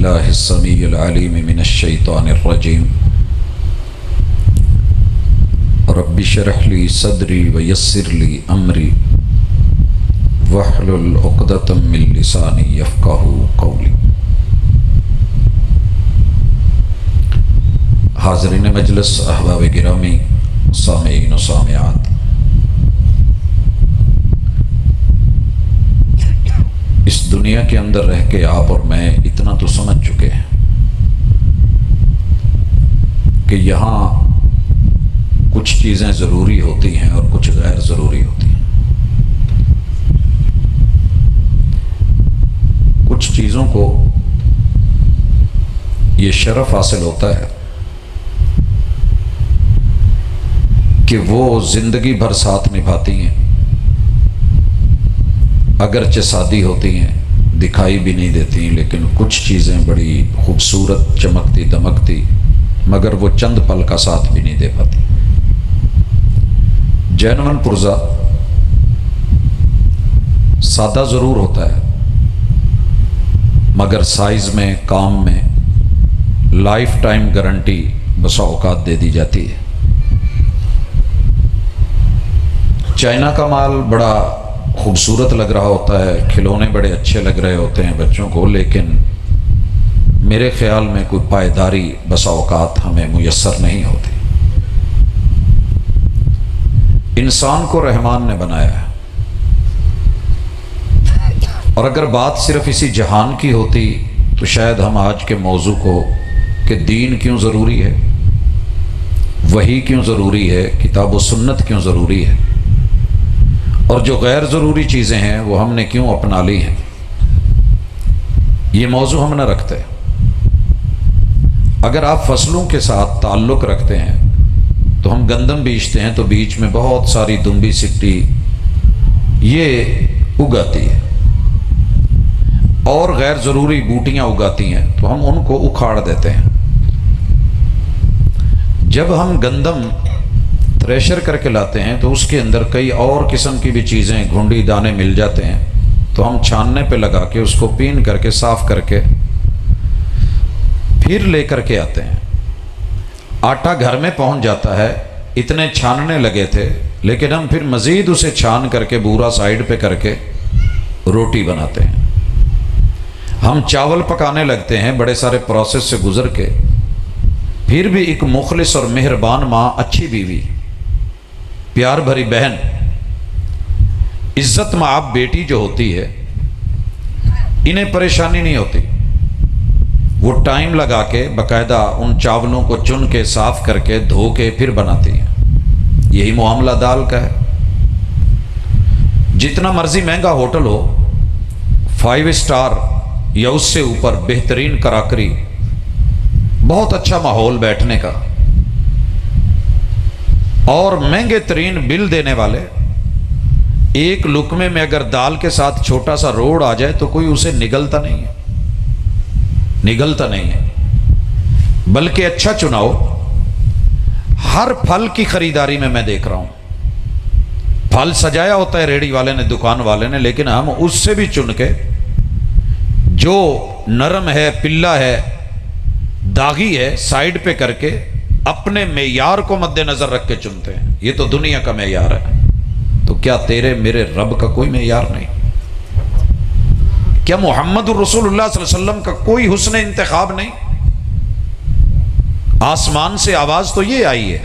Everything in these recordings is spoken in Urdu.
باللہ السمیع العلیم من الشیطان الرجیم رب اشرح لی صدری ویسر لی امری واحلل عقدۃ من لسانی یفقہوا قولی۔ حاضرین مجلس، احباب گرامی، سامعین و سامعات، اس دنیا کے اندر رہ کے آپ اور میں اتنا تو سمجھ چکے ہیں کہ یہاں کچھ چیزیں ضروری ہوتی ہیں اور کچھ غیر ضروری ہوتی ہیں۔ کچھ چیزوں کو یہ شرف حاصل ہوتا ہے کہ وہ زندگی بھر ساتھ نبھاتی ہیں، اگرچہ سادی ہوتی ہیں، دکھائی بھی نہیں دیتی، لیکن کچھ چیزیں بڑی خوبصورت، چمکتی دمکتی، مگر وہ چند پل کا ساتھ بھی نہیں دے پاتی۔ جینون پرزہ سادہ ضرور ہوتا ہے، مگر سائز میں، کام میں لائف ٹائم گارنٹی بسا اوقات دے دی جاتی ہے۔ چائنا کا مال بڑا خوبصورت لگ رہا ہوتا ہے، کھلونے بڑے اچھے لگ رہے ہوتے ہیں بچوں کو، لیکن میرے خیال میں کوئی پائیداری بسا اوقات ہمیں میسر نہیں ہوتی۔ انسان کو رحمان نے بنایا ہے، اور اگر بات صرف اسی جہان کی ہوتی تو شاید ہم آج کے موضوع کو کہ دین کیوں ضروری ہے، وحی کیوں ضروری ہے، کتاب و سنت کیوں ضروری ہے، اور جو غیر ضروری چیزیں ہیں وہ ہم نے کیوں اپنا لی ہیں، یہ موضوع ہم نہ رکھتے۔ اگر آپ فصلوں کے ساتھ تعلق رکھتے ہیں تو ہم گندم بیچتے ہیں تو بیچ میں بہت ساری دمبی سٹی یہ اگاتی ہے، اور غیر ضروری بوٹیاں اگاتی ہیں تو ہم ان کو اکھاڑ دیتے ہیں۔ جب ہم گندم تھریشر کر کے لاتے ہیں تو اس کے اندر کئی اور قسم کی بھی چیزیں، گھنڈی، دانے مل جاتے ہیں، تو ہم چھاننے پہ لگا کے اس کو پین کر کے، صاف کر کے پھر لے کر کے آتے ہیں۔ آٹا گھر میں پہنچ جاتا ہے، اتنے چھاننے لگے تھے، لیکن ہم پھر مزید اسے چھان کر کے بورا سائیڈ پہ کر کے روٹی بناتے ہیں۔ ہم چاول پکانے لگتے ہیں بڑے سارے پروسیس سے گزر کے، پھر بھی ایک مخلص اور مہربان ماں، اچھی بیوی، پیار بھری بہن، عزت مآب بیٹی جو ہوتی ہے، انہیں پریشانی نہیں ہوتی، وہ ٹائم لگا کے باقاعدہ ان چاولوں کو چن کے، صاف کر کے، دھو کے پھر بناتی ہیں۔ یہی معاملہ دال کا ہے۔ جتنا مرضی مہنگا ہوٹل ہو، 5 اسٹار یا اس سے اوپر، بہترین کراکری، بہت اچھا ماحول بیٹھنے کا، اور مہنگے ترین بل دینے والے، ایک لقمے میں اگر دال کے ساتھ چھوٹا سا روڑ آ جائے تو کوئی اسے نگلتا نہیں ہے، نگلتا نہیں ہے۔ بلکہ اچھا چناؤ، ہر پھل کی خریداری میں دیکھ رہا ہوں، پھل سجایا ہوتا ہے ریڑھی والے نے، دکان والے نے، لیکن ہم اس سے بھی چن کے جو نرم ہے، پلا ہے، داغی ہے، سائیڈ پہ کر کے اپنے معیار کو مد نظر رکھ کے چنتے ہیں۔ یہ تو دنیا کا معیار ہے، تو کیا تیرے میرے رب کا کوئی معیار نہیں؟ کیا محمد الرسول اللہ صلی اللہ علیہ وسلم کا کوئی حسن انتخاب نہیں؟ آسمان سے آواز تو یہ آئی ہے،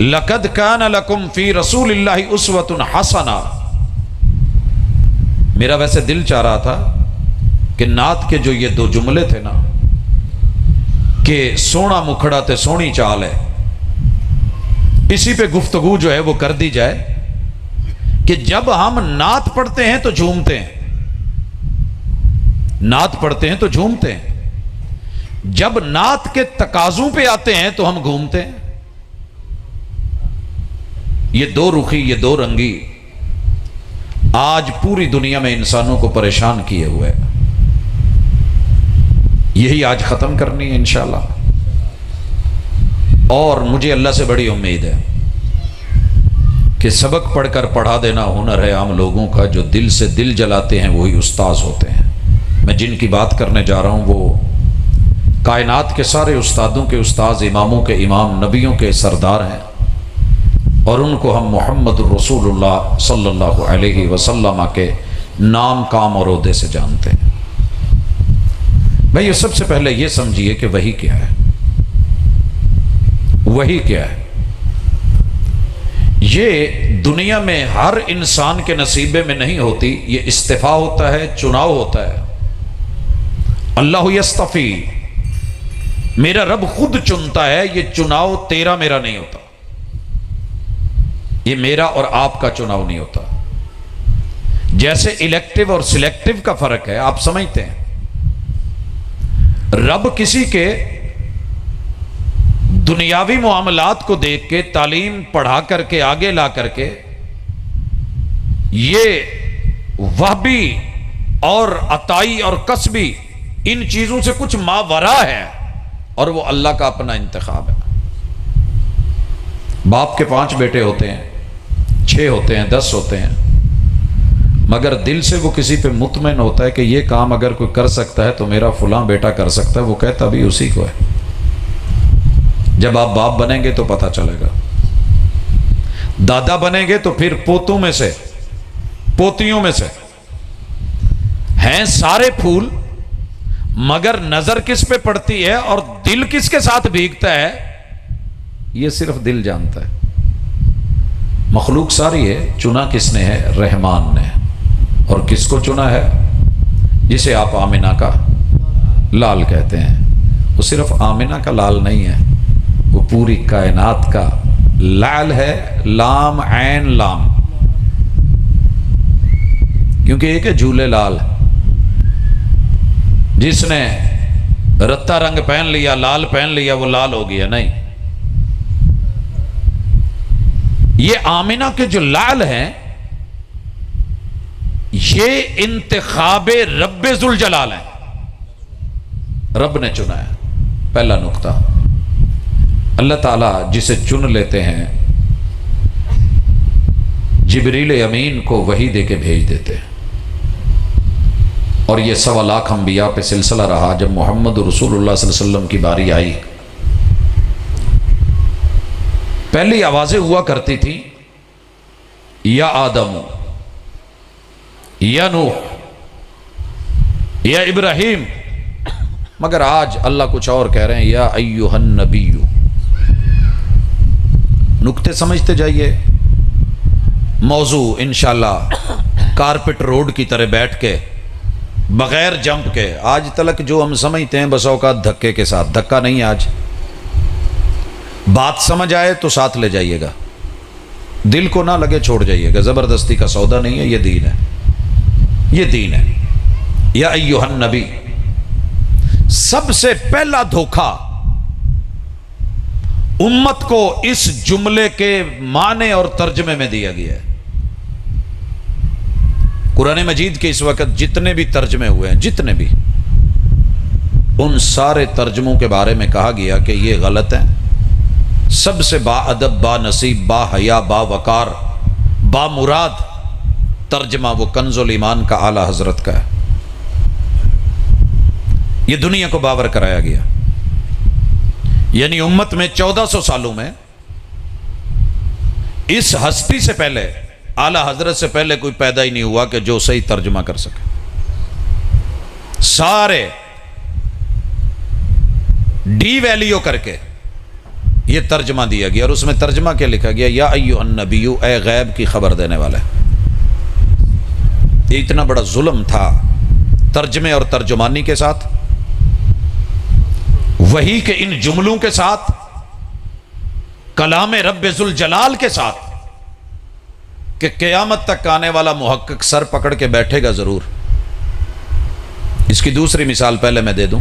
لَقَدْ كَانَ لَكُمْ فِي رَسُولِ اللَّهِ أُسْوَةٌ حَسَنَةٌ۔ میرا ویسے دل چاہ رہا تھا کہ نعت کے جو یہ 2 جملے تھے نا، کہ سونا مکھڑا تے سونی چال ہے، اسی پہ گفتگو جو ہے وہ کر دی جائے کہ جب ہم نعت پڑھتے ہیں تو جھومتے ہیں، نعت پڑھتے ہیں تو جھومتے ہیں، جب نعت کے تقاضوں پہ آتے ہیں تو ہم گھومتے ہیں۔ یہ 2 رخی، یہ 2 رنگی آج پوری دنیا میں انسانوں کو پریشان کیے ہوئے، یہی آج ختم کرنی ہے انشاءاللہ۔ اور مجھے اللہ سے بڑی امید ہے کہ سبق پڑھ کر پڑھا دینا ہنر ہے عام لوگوں کا، جو دل سے دل جلاتے ہیں وہی استاذ ہوتے ہیں۔ میں جن کی بات کرنے جا رہا ہوں وہ کائنات کے سارے استادوں کے استاذ، اماموں کے امام، نبیوں کے سردار ہیں، اور ان کو ہم محمد رسول اللہ صلی اللہ علیہ وسلم کے نام، کام اور عہدے سے جانتے ہیں۔ بھئی سب سے پہلے یہ سمجھیے کہ وحی کیا ہے۔ وحی کیا ہے؟ یہ دنیا میں ہر انسان کے نصیبے میں نہیں ہوتی، یہ استفاء ہوتا ہے، چناؤ ہوتا ہے۔ اللہ یستفی، میرا رب خود چنتا ہے، یہ چناؤ تیرا میرا نہیں ہوتا، یہ میرا اور آپ کا چناؤ نہیں ہوتا۔ جیسے الیکٹیو اور سلیکٹیو کا فرق ہے، آپ سمجھتے ہیں، رب کسی کے دنیاوی معاملات کو دیکھ کے، تعلیم پڑھا کر کے، آگے لا کر کے، یہ وہبی اور عطائی اور کسبی ان چیزوں سے کچھ ماورا ہے، اور وہ اللہ کا اپنا انتخاب ہے۔ باپ کے 5 بیٹے ہوتے ہیں، 6 ہوتے ہیں، 10 ہوتے ہیں، مگر دل سے وہ کسی پہ مطمئن ہوتا ہے کہ یہ کام اگر کوئی کر سکتا ہے تو میرا فلاں بیٹا کر سکتا ہے، وہ کہتا بھی اسی کو ہے۔ جب آپ باپ بنیں گے تو پتہ چلے گا، دادا بنیں گے تو پھر پوتوں میں سے، پوتیوں میں سے ہیں سارے پھول، مگر نظر کس پہ پڑتی ہے اور دل کس کے ساتھ بھیگتا ہے، یہ صرف دل جانتا ہے۔ مخلوق ساری ہے، چنا کس نے ہے؟ رحمان نے۔ اور کس کو چنا ہے؟ جسے آپ آمنہ کا لال کہتے ہیں۔ وہ صرف آمنہ کا لال نہیں ہے، وہ پوری کائنات کا لال ہے، لام عین لام، کیونکہ ایک ہے جھولے لال، جس نے رتا رنگ پہن لیا، لال پہن لیا، وہ لال ہو گیا، نہیں۔ یہ آمنہ کے جو لال ہیں، یہ انتخاب رب ذوالجلال ہے، رب نے چنا ہے۔ پہلا نقطہ، اللہ تعالیٰ جسے چن لیتے ہیں جبریل امین کو وحی دے کے بھیج دیتے ہیں، اور یہ 1.25 لاکھ انبیاء پہ سلسلہ رہا۔ جب محمد رسول اللہ صلی اللہ علیہ وسلم کی باری آئی، پہلی آوازیں ہوا کرتی تھیں، یا آدم، یا نوح، یا ابراہیم، مگر آج اللہ کچھ اور کہہ رہے ہیں، یا ایھا النبی۔ نکتے سمجھتے جائیے۔ موضوع انشاءاللہ کارپٹ روڈ کی طرح بیٹھ کے، بغیر جمپ کے، آج تلک جو ہم سمجھتے ہیں بس اوقات دھکے کے ساتھ، دھکا نہیں، آج بات سمجھ آئے تو ساتھ لے جائیے گا، دل کو نہ لگے چھوڑ جائیے گا، زبردستی کا سودا نہیں ہے، یہ دین ہے، یہ دین ہے۔ یا ایھا النبی، سب سے پہلا دھوکہ امت کو اس جملے کے معنی اور ترجمے میں دیا گیا ہے۔ قرآن مجید کے اس وقت جتنے بھی ترجمے ہوئے ہیں، جتنے بھی، ان سارے ترجموں کے بارے میں کہا گیا کہ یہ غلط ہیں۔ سب سے با ادب، با نصیب، با حیا، با وقار، با مراد ترجمہ وہ کنز الایمان کا اعلی حضرت کا ہے۔ یہ دنیا کو باور کرایا گیا، یعنی امت میں 1400 سالوں میں اس ہستی سے پہلے، اعلی حضرت سے پہلے کوئی پیدا ہی نہیں ہوا کہ جو صحیح ترجمہ کر سکے۔ سارے ڈی ویلیو کر کے یہ ترجمہ دیا گیا، اور اس میں ترجمہ کیا لکھا گیا؟ یا ایھا النبی، اے غیب کی خبر دینے والے۔ یہ اتنا بڑا ظلم تھا ترجمے اور ترجمانی کے ساتھ، وحی کے ان جملوں کے ساتھ، کلام رب ذوالجلال کے ساتھ، کہ قیامت تک آنے والا محقق سر پکڑ کے بیٹھے گا ضرور۔ اس کی دوسری مثال پہلے میں دے دوں۔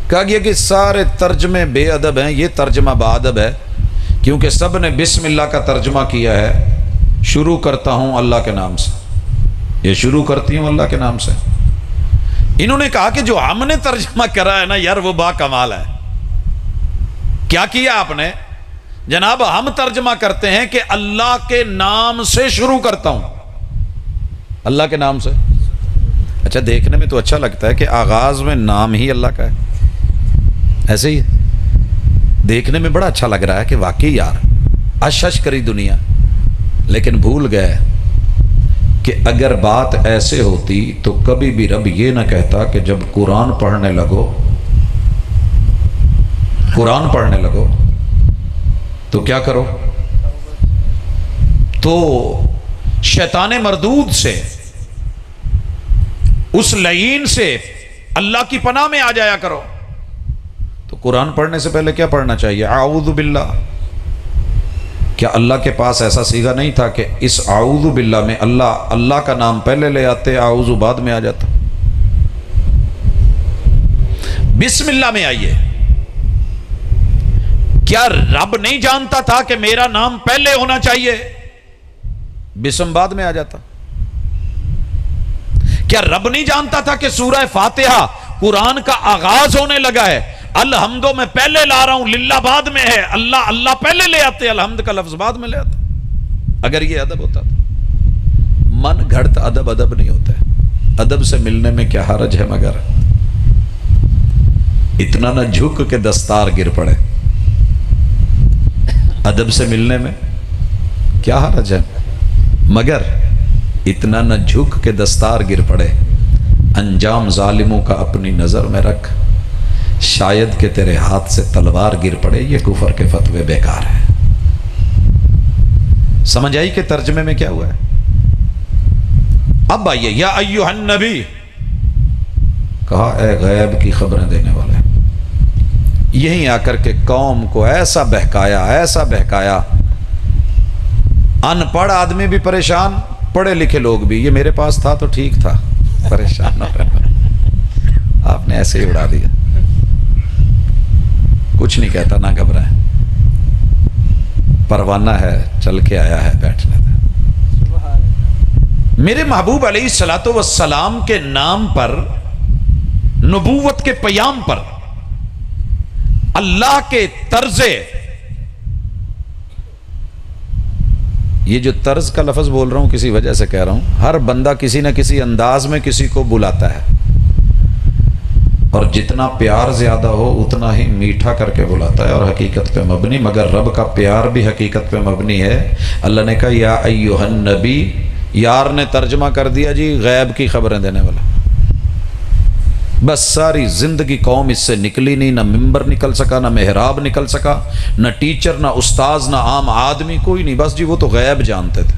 کہا گیا کہ سارے ترجمے بے ادب ہیں، یہ ترجمہ با ادب ہے، کیونکہ سب نے بسم اللہ کا ترجمہ کیا ہے، شروع کرتا ہوں اللہ کے نام سے، یہ شروع کرتی ہوں اللہ کے نام سے۔ انہوں نے کہا کہ جو ہم نے ترجمہ کرا ہے نا یار، وہ با کمال ہے۔ کیا کیا آپ نے؟ جناب ہم ترجمہ کرتے ہیں کہ اللہ کے نام سے شروع کرتا ہوں، اللہ کے نام سے۔ اچھا اچھا دیکھنے میں تو اچھا لگتا ہے کہ آغاز میں نام ہی اللہ کا ہے، ایسے ہی دیکھنے میں بڑا اچھا لگ رہا ہے کہ واقعی یار اشش کری دنیا، لیکن بھول گئے کہ اگر بات ایسے ہوتی تو کبھی بھی رب یہ نہ کہتا کہ جب قرآن پڑھنے لگو تو کیا کرو، تو شیطان مردود سے، اس لعین سے اللہ کی پناہ میں آ جایا کرو۔ تو قرآن پڑھنے سے پہلے کیا پڑھنا چاہیے؟ اعوذ باللہ۔ کیا اللہ کے پاس ایسا صیغہ نہیں تھا کہ اس اعوذ باللہ میں اللہ کا نام پہلے لے آتے، اعوذ بعد میں آ جاتا؟ بسم اللہ میں آئیے۔ کیا رب نہیں جانتا تھا کہ میرا نام پہلے ہونا چاہیے، بسم بعد میں آ جاتا؟ کیا رب نہیں جانتا تھا کہ سورہ فاتحہ قرآن کا آغاز ہونے لگا ہے، الحمدو میں پہلے لا رہا ہوں، للہ بعد میں ہے، اللہ پہلے لے آتے، الحمد کا لفظ بعد میں لے آتے؟ اگر یہ ادب ہوتا تھا، من گھڑت ادب نہیں ہوتا ہے۔ ادب سے ملنے میں کیا حرج ہے، مگر اتنا نہ جھک کے دستار گر پڑے۔ ادب سے ملنے میں کیا حرج ہے، مگر اتنا نہ جھک کے دستار گر پڑے۔ انجام ظالموں کا اپنی نظر میں رکھ، شاید کہ تیرے ہاتھ سے تلوار گر پڑے۔ یہ کفر کے فتوے بیکار ہیں۔ سمجھ آئی کہ ترجمے میں کیا ہوا ہے؟ اب آئیے، یا ایھا النبی، کہا اے غیب کی خبریں دینے والے۔ یہیں آ کر کے قوم کو ایسا بہکایا، ان پڑھ آدمی بھی پریشان، پڑھے لکھے لوگ بھی۔ یہ میرے پاس تھا تو ٹھیک تھا، پریشان ہو رہا، آپ نے ایسے ہی اڑا دیا۔ کچھ نہیں کہتا، نہ گھبرائیں، پروانہ ہے، چل کے آیا ہے، بیٹھنے دیں۔ میرے محبوب علیہ الصلوۃ والسلام کے نام پر، نبوت کے پیام پر، اللہ کے طرز، یہ جو طرز کا لفظ بول رہا ہوں کسی وجہ سے کہہ رہا ہوں، ہر بندہ کسی نہ کسی انداز میں کسی کو بلاتا ہے، اور جتنا پیار زیادہ ہو اتنا ہی میٹھا کر کے بلاتا ہے، اور حقیقت پہ مبنی۔ مگر رب کا پیار بھی حقیقت پہ مبنی ہے۔ اللہ نے کہا یا ایھا النبی، یار نے ترجمہ کر دیا جی غیب کی خبریں دینے والا۔ بس ساری زندگی قوم اس سے نکلی نہیں، نہ ممبر نکل سکا، نہ محراب نکل سکا، نہ ٹیچر، نہ استاذ، نہ عام آدمی، کوئی نہیں۔ بس جی وہ تو غیب جانتے تھے۔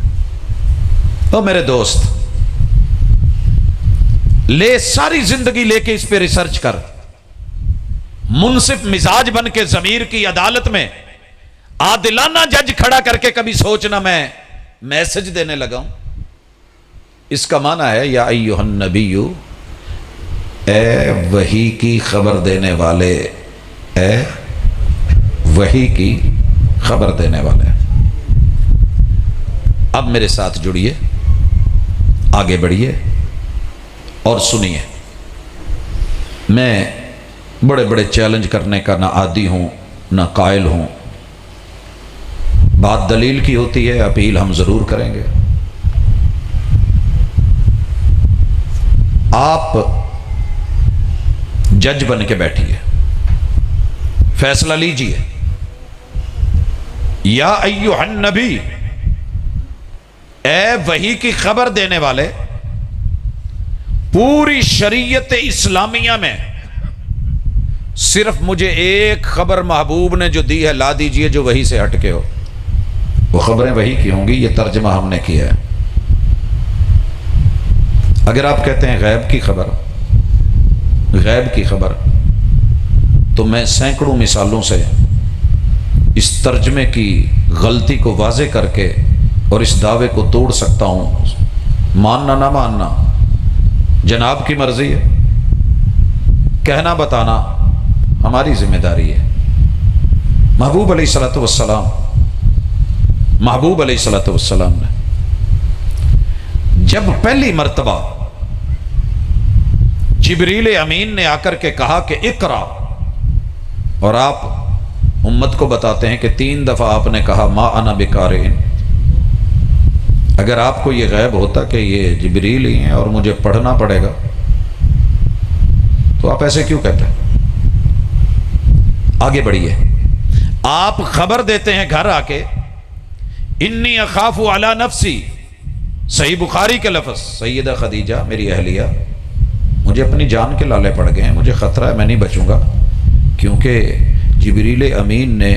تو میرے دوست، لے ساری زندگی لے کے اس پہ ریسرچ کر، منصف مزاج بن کے ضمیر کی عدالت میں عادلانہ جج کھڑا کر کے کبھی سوچنا میں میسج دینے لگا ہوں۔ اس کا معنی ہے یا ایھا النبی، اے وحی کی خبر دینے والے، اے وحی کی خبر دینے والے۔ اب میرے ساتھ جڑیے، آگے بڑھیے اور سنیے۔ میں بڑے بڑے چیلنج کرنے کا نہ عادی ہوں نہ قائل ہوں، بات دلیل کی ہوتی ہے، اپیل ہم ضرور کریں گے۔ آپ جج بن کے بیٹھیے، فیصلہ لیجئے۔ یا ایھا النبی، اے وحی کی خبر دینے والے، پوری شریعت اسلامیہ میں صرف مجھے ایک خبر محبوب نے جو دی ہے لا دیجئے جو وحی سے ہٹ کے ہو۔ وہ خبریں وحی کی ہوں گی، یہ ترجمہ ہم نے کیا ہے۔ اگر آپ کہتے ہیں غیب کی خبر، تو میں سینکڑوں مثالوں سے اس ترجمے کی غلطی کو واضح کر کے اور اس دعوے کو توڑ سکتا ہوں۔ ماننا نہ ماننا جناب کی مرضی ہے، کہنا بتانا ہماری ذمہ داری ہے۔ محبوب علیہ الصلوۃ والسلام نے جب پہلی مرتبہ جبریل امین نے آ کر کے کہا کہ اقرا، اور آپ امت کو بتاتے ہیں کہ 3 دفعہ آپ نے کہا ما انا بقارئ۔ اگر آپ کو یہ غیب ہوتا کہ یہ جبریل ہی ہیں اور مجھے پڑھنا پڑے گا تو آپ ایسے کیوں کہتے ہیں؟ آگے بڑھیے. آپ خبر دیتے ہیں گھر آ کے انی اخاف علی نفسی، صحیح بخاری کے لفظ، سیدہ خدیجہ میری اہلیہ مجھے اپنی جان کے لالے پڑ گئے ہیں، مجھے خطرہ ہے، میں نہیں بچوں گا، کیونکہ جبریل امین نے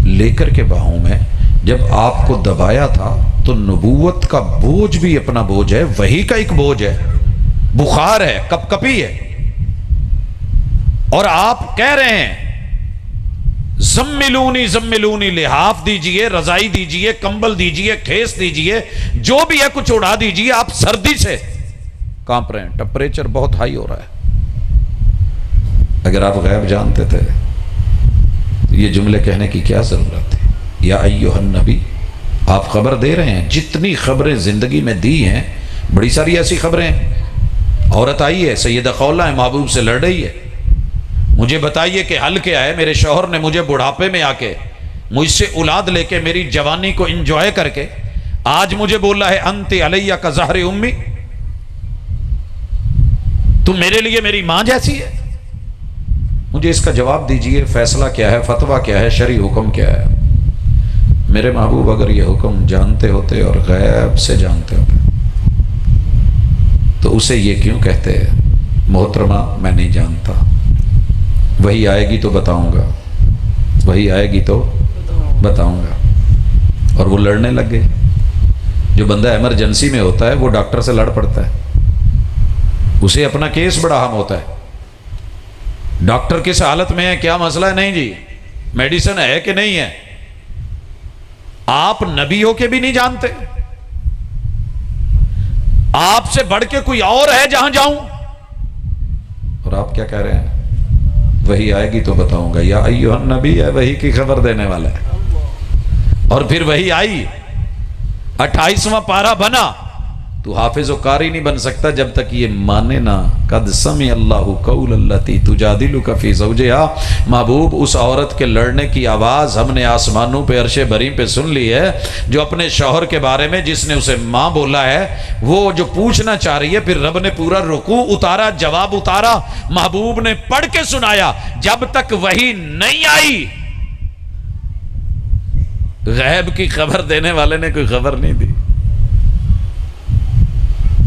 لے کر کے باہوں میں جب آپ کو دبایا تھا تو نبوت کا بوجھ بھی اپنا بوجھ ہے، وحی کا ایک بوجھ ہے، بخار ہے، کپ کپی ہے، اور آپ کہہ رہے ہیں زملونی زملونی، لحاف دیجئے، رضائی دیجئے، کمبل دیجئے، کھیس دیجئے، جو بھی ہے کچھ اڑا دیجئے، آپ سردی سے کانپ رہے ہیں، ٹمپریچر بہت ہائی ہو رہا ہے. اگر آپ غیب جانتے تھے یہ جملے کہنے کی کیا ضرورت تھی؟ یا ایھا النبی، آپ خبر دے رہے ہیں. جتنی خبریں زندگی میں دی ہیں، بڑی ساری ایسی خبریں ہیں. عورت آئی ہے، سیدہ خولہ ہے، محبوب سے لڑ رہی ہے، مجھے بتائیے کہ حل کیا ہے؟ میرے شوہر نے مجھے بڑھاپے میں آ کے مجھ سے اولاد لے کے میری جوانی کو انجوائے کر کے آج مجھے بولا ہے انت علیہ کا ظہر امی، تم میرے لیے میری ماں جیسی ہے. مجھے اس کا جواب دیجئے، فیصلہ کیا ہے، فتویٰ کیا ہے، شرعی حکم کیا ہے؟ میرے محبوب اگر یہ حکم جانتے ہوتے اور غیب سے جانتے ہوتے تو اسے یہ کیوں کہتے محترمہ میں نہیں جانتا، وہی آئے گی تو بتاؤں گا، وہی آئے گی تو بتاؤں گا. اور وہ لڑنے لگ گئے. جو بندہ ایمرجنسی میں ہوتا ہے وہ ڈاکٹر سے لڑ پڑتا ہے، اسے اپنا کیس بڑا اہم ہوتا ہے. ڈاکٹر کس حالت میں ہے، کیا مسئلہ ہے، نہیں جی میڈیسن ہے کہ نہیں ہے. آپ نبی ہو کے بھی نہیں جانتے، آپ سے بڑھ کے کوئی اور ہے جہاں جاؤں، اور آپ کیا کہہ رہے ہیں؟ وہی آئے گی تو بتاؤں گا. یا ایھا النبی ہے، وہی کی خبر دینے والا ہے. اور پھر وہی آئی، 28واں پارہ بنا. تو حافظ و قاری نہیں بن سکتا جب تک یہ مانے نا قد سمع اللہ قول التی تجادلک فی زوجہا. محبوب اس عورت کے لڑنے کی آواز ہم نے آسمانوں پہ عرش بری پہ سن لی ہے، جو اپنے شوہر کے بارے میں جس نے اسے ماں بولا ہے وہ جو پوچھنا چاہ رہی ہے. پھر رب نے پورا رکوع اتارا، جواب اتارا، محبوب نے پڑھ کے سنایا. جب تک وحی نہیں آئی غیب کی خبر دینے والے نے کوئی خبر نہیں دی.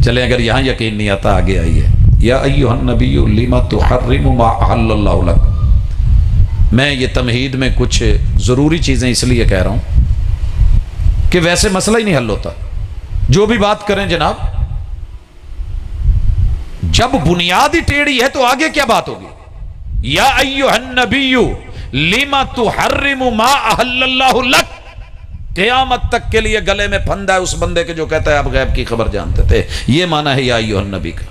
چلیں اگر یہاں یقین نہیں آتا آگے آئیے. یا ایھا النبی لما تحرم ما احل اللہ لک. میں یہ تمہید میں کچھ ضروری چیزیں اس لیے کہہ رہا ہوں کہ ویسے مسئلہ ہی نہیں حل ہوتا. جو بھی بات کریں جناب، جب بنیاد ہی ٹیڑھی ہے تو آگے کیا بات ہوگی؟ یا ایھا النبی لما تحرم ما احل اللہ لک. قیامت تک کے لیے گلے میں پھندا ہے اس بندے کے جو کہتا ہے آپ غیب کی خبر جانتے تھے. یہ معنی ہے یا ایھا النبی کا.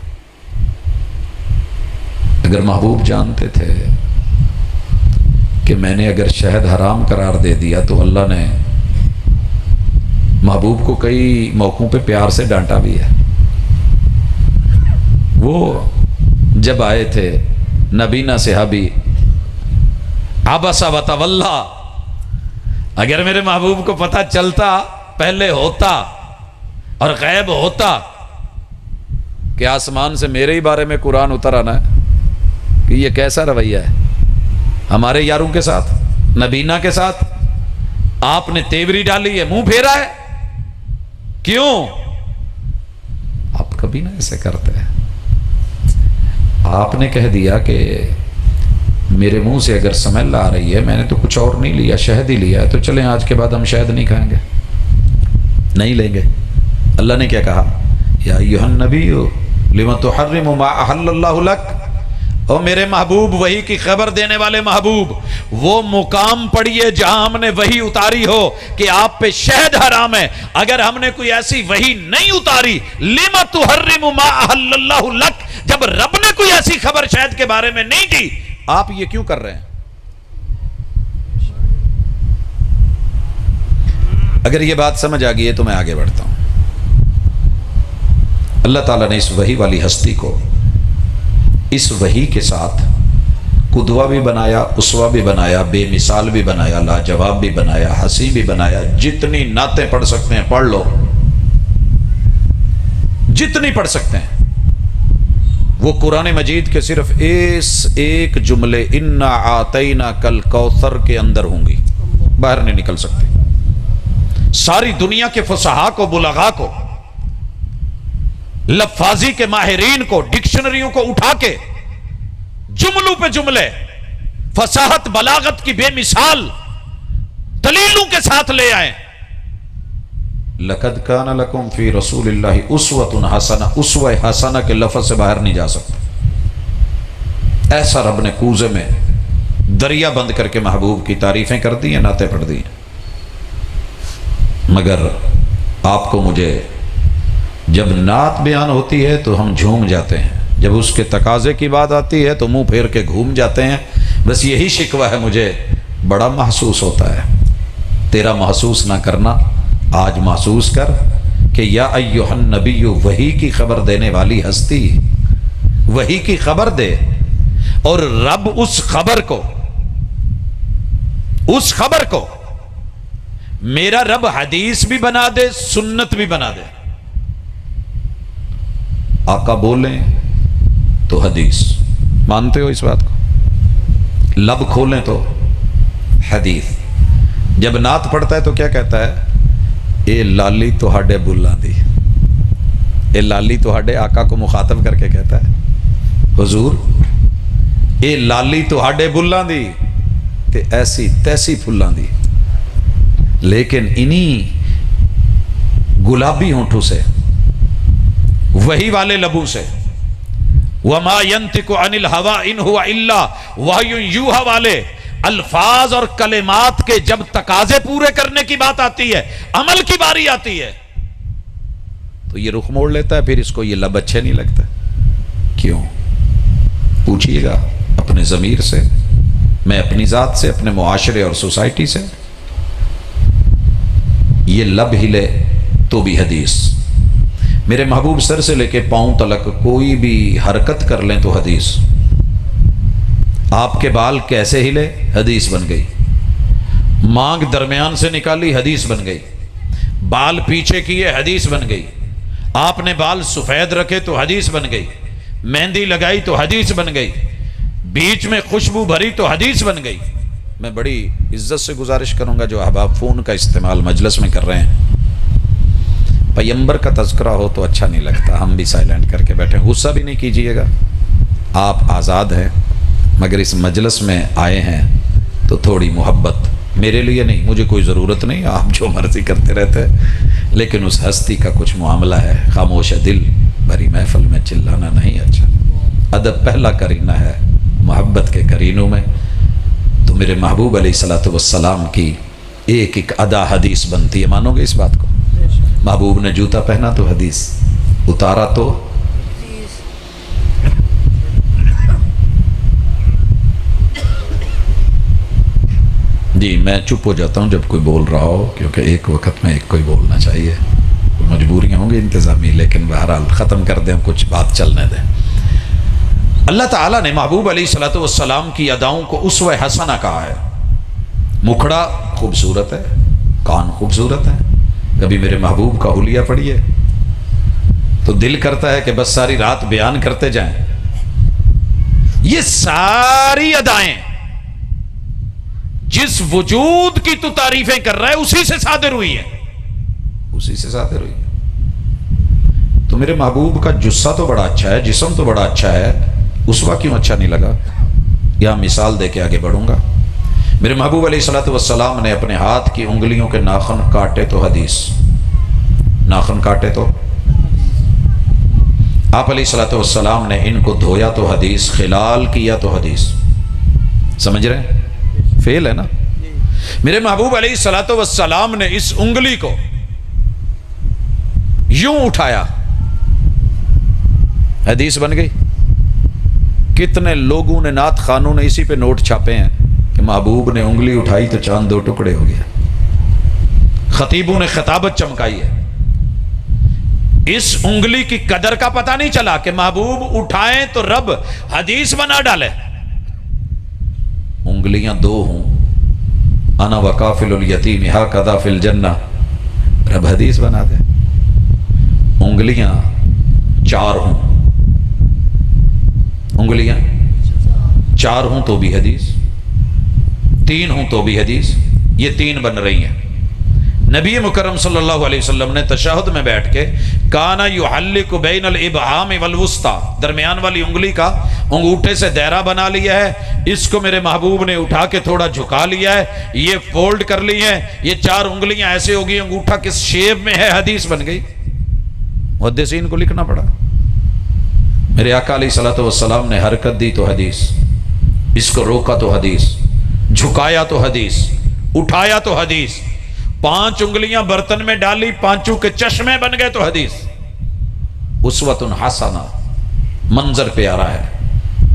اگر محبوب جانتے تھے کہ میں نے اگر شہد حرام قرار دے دیا تو اللہ نے محبوب کو کئی موقعوں پہ پیار سے ڈانٹا بھی ہے. وہ جب آئے تھے نبینا صحابی عبس و تولی، اگر میرے محبوب کو پتہ چلتا پہلے ہوتا اور غیب ہوتا کہ آسمان سے میرے ہی بارے میں قرآن اتر آنا ہے کہ یہ کیسا رویہ ہے ہمارے یاروں کے ساتھ، نبینا کے ساتھ، آپ نے تیوری ڈالی ہے، منہ پھیرا ہے، کیوں؟ آپ کبھی نہ ایسے کرتے ہیں. آپ نے کہہ دیا کہ میرے منہ سے اگر سمیل آ رہی ہے، میں نے تو کچھ اور نہیں لیا، شہد ہی لیا ہے، تو چلیں آج کے بعد ہم شہد نہیں کھائیں گے، نہیں لیں گے. اللہ نے کیا کہا؟ یا ایھا النبی لما تحرم ما احل اللہ لک. اور میرے محبوب، وحی کی خبر دینے والے محبوب، وہ مقام پڑھیے جہاں ہم نے وحی اتاری ہو کہ آپ پہ شہد حرام ہے. اگر ہم نے کوئی ایسی وحی نہیں اتاری، لما تحرم ما احل اللہ لک، جب رب نے کوئی ایسی خبر شہد کے بارے میں نہیں دی، آپ یہ کیوں کر رہے ہیں؟ اگر یہ بات سمجھ آ گئی ہے تو میں آگے بڑھتا ہوں. اللہ تعالیٰ نے اس وحی والی ہستی کو اس وحی کے ساتھ قدوہ بھی بنایا، اسوہ بھی بنایا، بے مثال بھی بنایا، لاجواب بھی بنایا، حسین بھی بنایا. جتنی نعتیں پڑھ سکتے ہیں پڑھ لو، جتنی پڑھ سکتے ہیں. وہ قرآن مجید کے صرف اس ایک جملے انا آتینا کل کوثر کے اندر ہوں گی، باہر نہیں نکل سکتی۔ ساری دنیا کے فصحاء کو، بلغاء کو، لفاظی کے ماہرین کو، ڈکشنریوں کو اٹھا کے جملوں پہ جملے، فصاحت بلاغت کی بے مثال دلیلوں کے ساتھ لے آئیں۔ لقد کان لکم فی رسول اللہ اسوۃ حسنہ، اسوہ حسنہ کے لفظ سے باہر نہیں جا سکتا۔ ایسا رب نے کوزے میں دریا بند کر کے محبوب کی تعریفیں کر دی ہیں، نعتیں پڑھ دی ہیں۔ مگر آپ کو مجھے جب نعت بیان ہوتی ہے تو ہم جھوم جاتے ہیں، جب اس کے تقاضے کی بات آتی ہے تو منہ پھیر کے گھوم جاتے ہیں۔ بس یہی شکوہ ہے، مجھے بڑا محسوس ہوتا ہے۔ تیرا محسوس نہ کرنا آج محسوس کر کہ یا ایھا النبی، وحی کی خبر دینے والی ہستی، وحی کی خبر دے، اور رب اس خبر کو میرا رب حدیث بھی بنا دے، سنت بھی بنا دے۔ آقا بولیں تو حدیث، مانتے ہو اس بات کو؟ لب کھولیں تو حدیث۔ جب نعت پڑھتا ہے تو کیا کہتا ہے؟ اے لالی تہاڈے بلاں دی، اے لالی تہاڈے، آقا کو مخاطب کر کے کہتا ہے حضور اے لالی تہاڈے بلاں دی تے ایسی تیسی پھلاں دی۔ لیکن انہی گلابی ہونٹوں سے، وہی والے لبوں سے، وما ينطق عن الهوى ان هو الا وحی یوحى والے الفاظ اور کلمات کے جب تقاضے پورے کرنے کی بات آتی ہے، عمل کی باری آتی ہے، تو یہ رخ موڑ لیتا ہے، پھر اس کو یہ لب اچھے نہیں لگتا۔ کیوں؟ پوچھئے گا اپنے ضمیر سے، میں اپنی ذات سے، اپنے معاشرے اور سوسائٹی سے۔ یہ لب ہلے تو بھی حدیث، میرے محبوب سر سے لے کے پاؤں تلک کوئی بھی حرکت کر لیں تو حدیث۔ آپ کے بال کیسے ہلے؟ حدیث بن گئی۔ مانگ درمیان سے نکالی، حدیث بن گئی۔ بال پیچھے کیے، حدیث بن گئی۔ آپ نے بال سفید رکھے تو حدیث بن گئی۔ مہندی لگائی تو حدیث بن گئی۔ بیچ میں خوشبو بھری تو حدیث بن گئی۔ میں بڑی عزت سے گزارش کروں گا جو احباب فون کا استعمال مجلس میں کر رہے ہیں، پیغمبر کا تذکرہ ہو تو اچھا نہیں لگتا، ہم بھی سائلنٹ کر کے بیٹھے، غصہ بھی نہیں کیجئے گا، آپ آزاد ہیں، مگر اس مجلس میں آئے ہیں تو تھوڑی محبت، میرے لیے نہیں، مجھے کوئی ضرورت نہیں، آپ جو مرضی کرتے رہتے ہیں، لیکن اس ہستی کا کچھ معاملہ ہے۔ خاموش دل بھری محفل میں چلانا نہیں اچھا۔ ادب پہلا کرینہ ہے محبت کے کرینوں میں، تو میرے محبوب علیہ الصلوۃ والسلام کی ایک ایک ادا حدیث بنتی ہے، مانو گے اس بات کو؟ محبوب نے جوتا پہنا تو حدیث، اتارا تو جی میں چپ ہو جاتا ہوں جب کوئی بول رہا ہو، کیونکہ ایک وقت میں ایک کوئی بولنا چاہیے، مجبوریاں ہوں گی انتظامی، لیکن بہرحال ختم کر دیں، کچھ بات چلنے دیں۔ اللہ تعالیٰ نے محبوب علیہ الصلوۃ والسلام کی اداؤں کو اسوہ حسنہ کہا ہے۔ مکھڑا خوبصورت ہے، کان خوبصورت ہے، کبھی میرے محبوب کا حلیہ پڑھیے تو دل کرتا ہے کہ بس ساری رات بیان کرتے جائیں۔ یہ ساری ادائیں جس وجود کی تو تعریفیں کر رہا ہے اسی سے صادر ہوئی ہے، اسی سے صادر ہوئی ہے۔ تو میرے محبوب کا جسہ تو بڑا اچھا ہے، جسم تو بڑا اچھا ہے، اسوہ کیوں اچھا نہیں لگا؟ یہاں مثال دے کے آگے بڑھوں گا۔ میرے محبوب علیہ الصلوۃ والسلام نے اپنے ہاتھ کی انگلیوں کے ناخن کاٹے تو حدیث، ناخن کاٹے تو آپ علیہ الصلوۃ والسلام نے ان کو دھویا تو حدیث، خلال کیا تو حدیث۔ سمجھ رہے ہیں؟ فیل ہے نا؟ میرے محبوب علیہ الصلوۃ والسلام نے اس انگلی کو یوں اٹھایا، حدیث بن گئی۔ کتنے لوگوں نے، نعت خانوں نے اسی پہ نوٹ چھاپے ہیں کہ محبوب نے انگلی اٹھائی تو چاند دو ٹکڑے ہو گیا۔ خطیبوں نے خطابت چمکائی ہے۔ اس انگلی کی قدر کا پتہ نہیں چلا کہ محبوب اٹھائیں تو رب حدیث بنا ڈالے۔ انگلیاں دو ہوں، انا وکافل الیتیم ہاکذا فی الجنہ، رب حدیث بنا دے۔ انگلیاں چار ہوں، انگلیاں 4 ہوں تو بھی حدیث، 3 ہوں تو بھی حدیث، یہ 3 بن رہی ہیں۔ نبی مکرم صلی اللہ علیہ وسلم نے تشہد میں بیٹھ کے کانا یحلق بین الابہام والوسطی، درمیان والی انگلی کا انگوٹھے سے دائرہ بنا لیا ہے، اس کو میرے محبوب نے اٹھا کے تھوڑا جھکا لیا ہے، یہ فولڈ کر لی ہیں، یہ 4 انگلیاں ایسے ہوگی، انگوٹھا کس شیپ میں ہے، حدیث بن گئی۔ محدثین کو لکھنا پڑا۔ میرے آقا علیہ الصلوۃ والسلام نے حرکت دی تو حدیث، اس کو روکا تو حدیث، جھکایا تو حدیث، اٹھایا تو حدیث، 5 انگلیاں برتن میں ڈالی، 5 کے چشمے بن گئے تو حدیث۔ اسوۃ حسنہ، منظر پیارا ہے،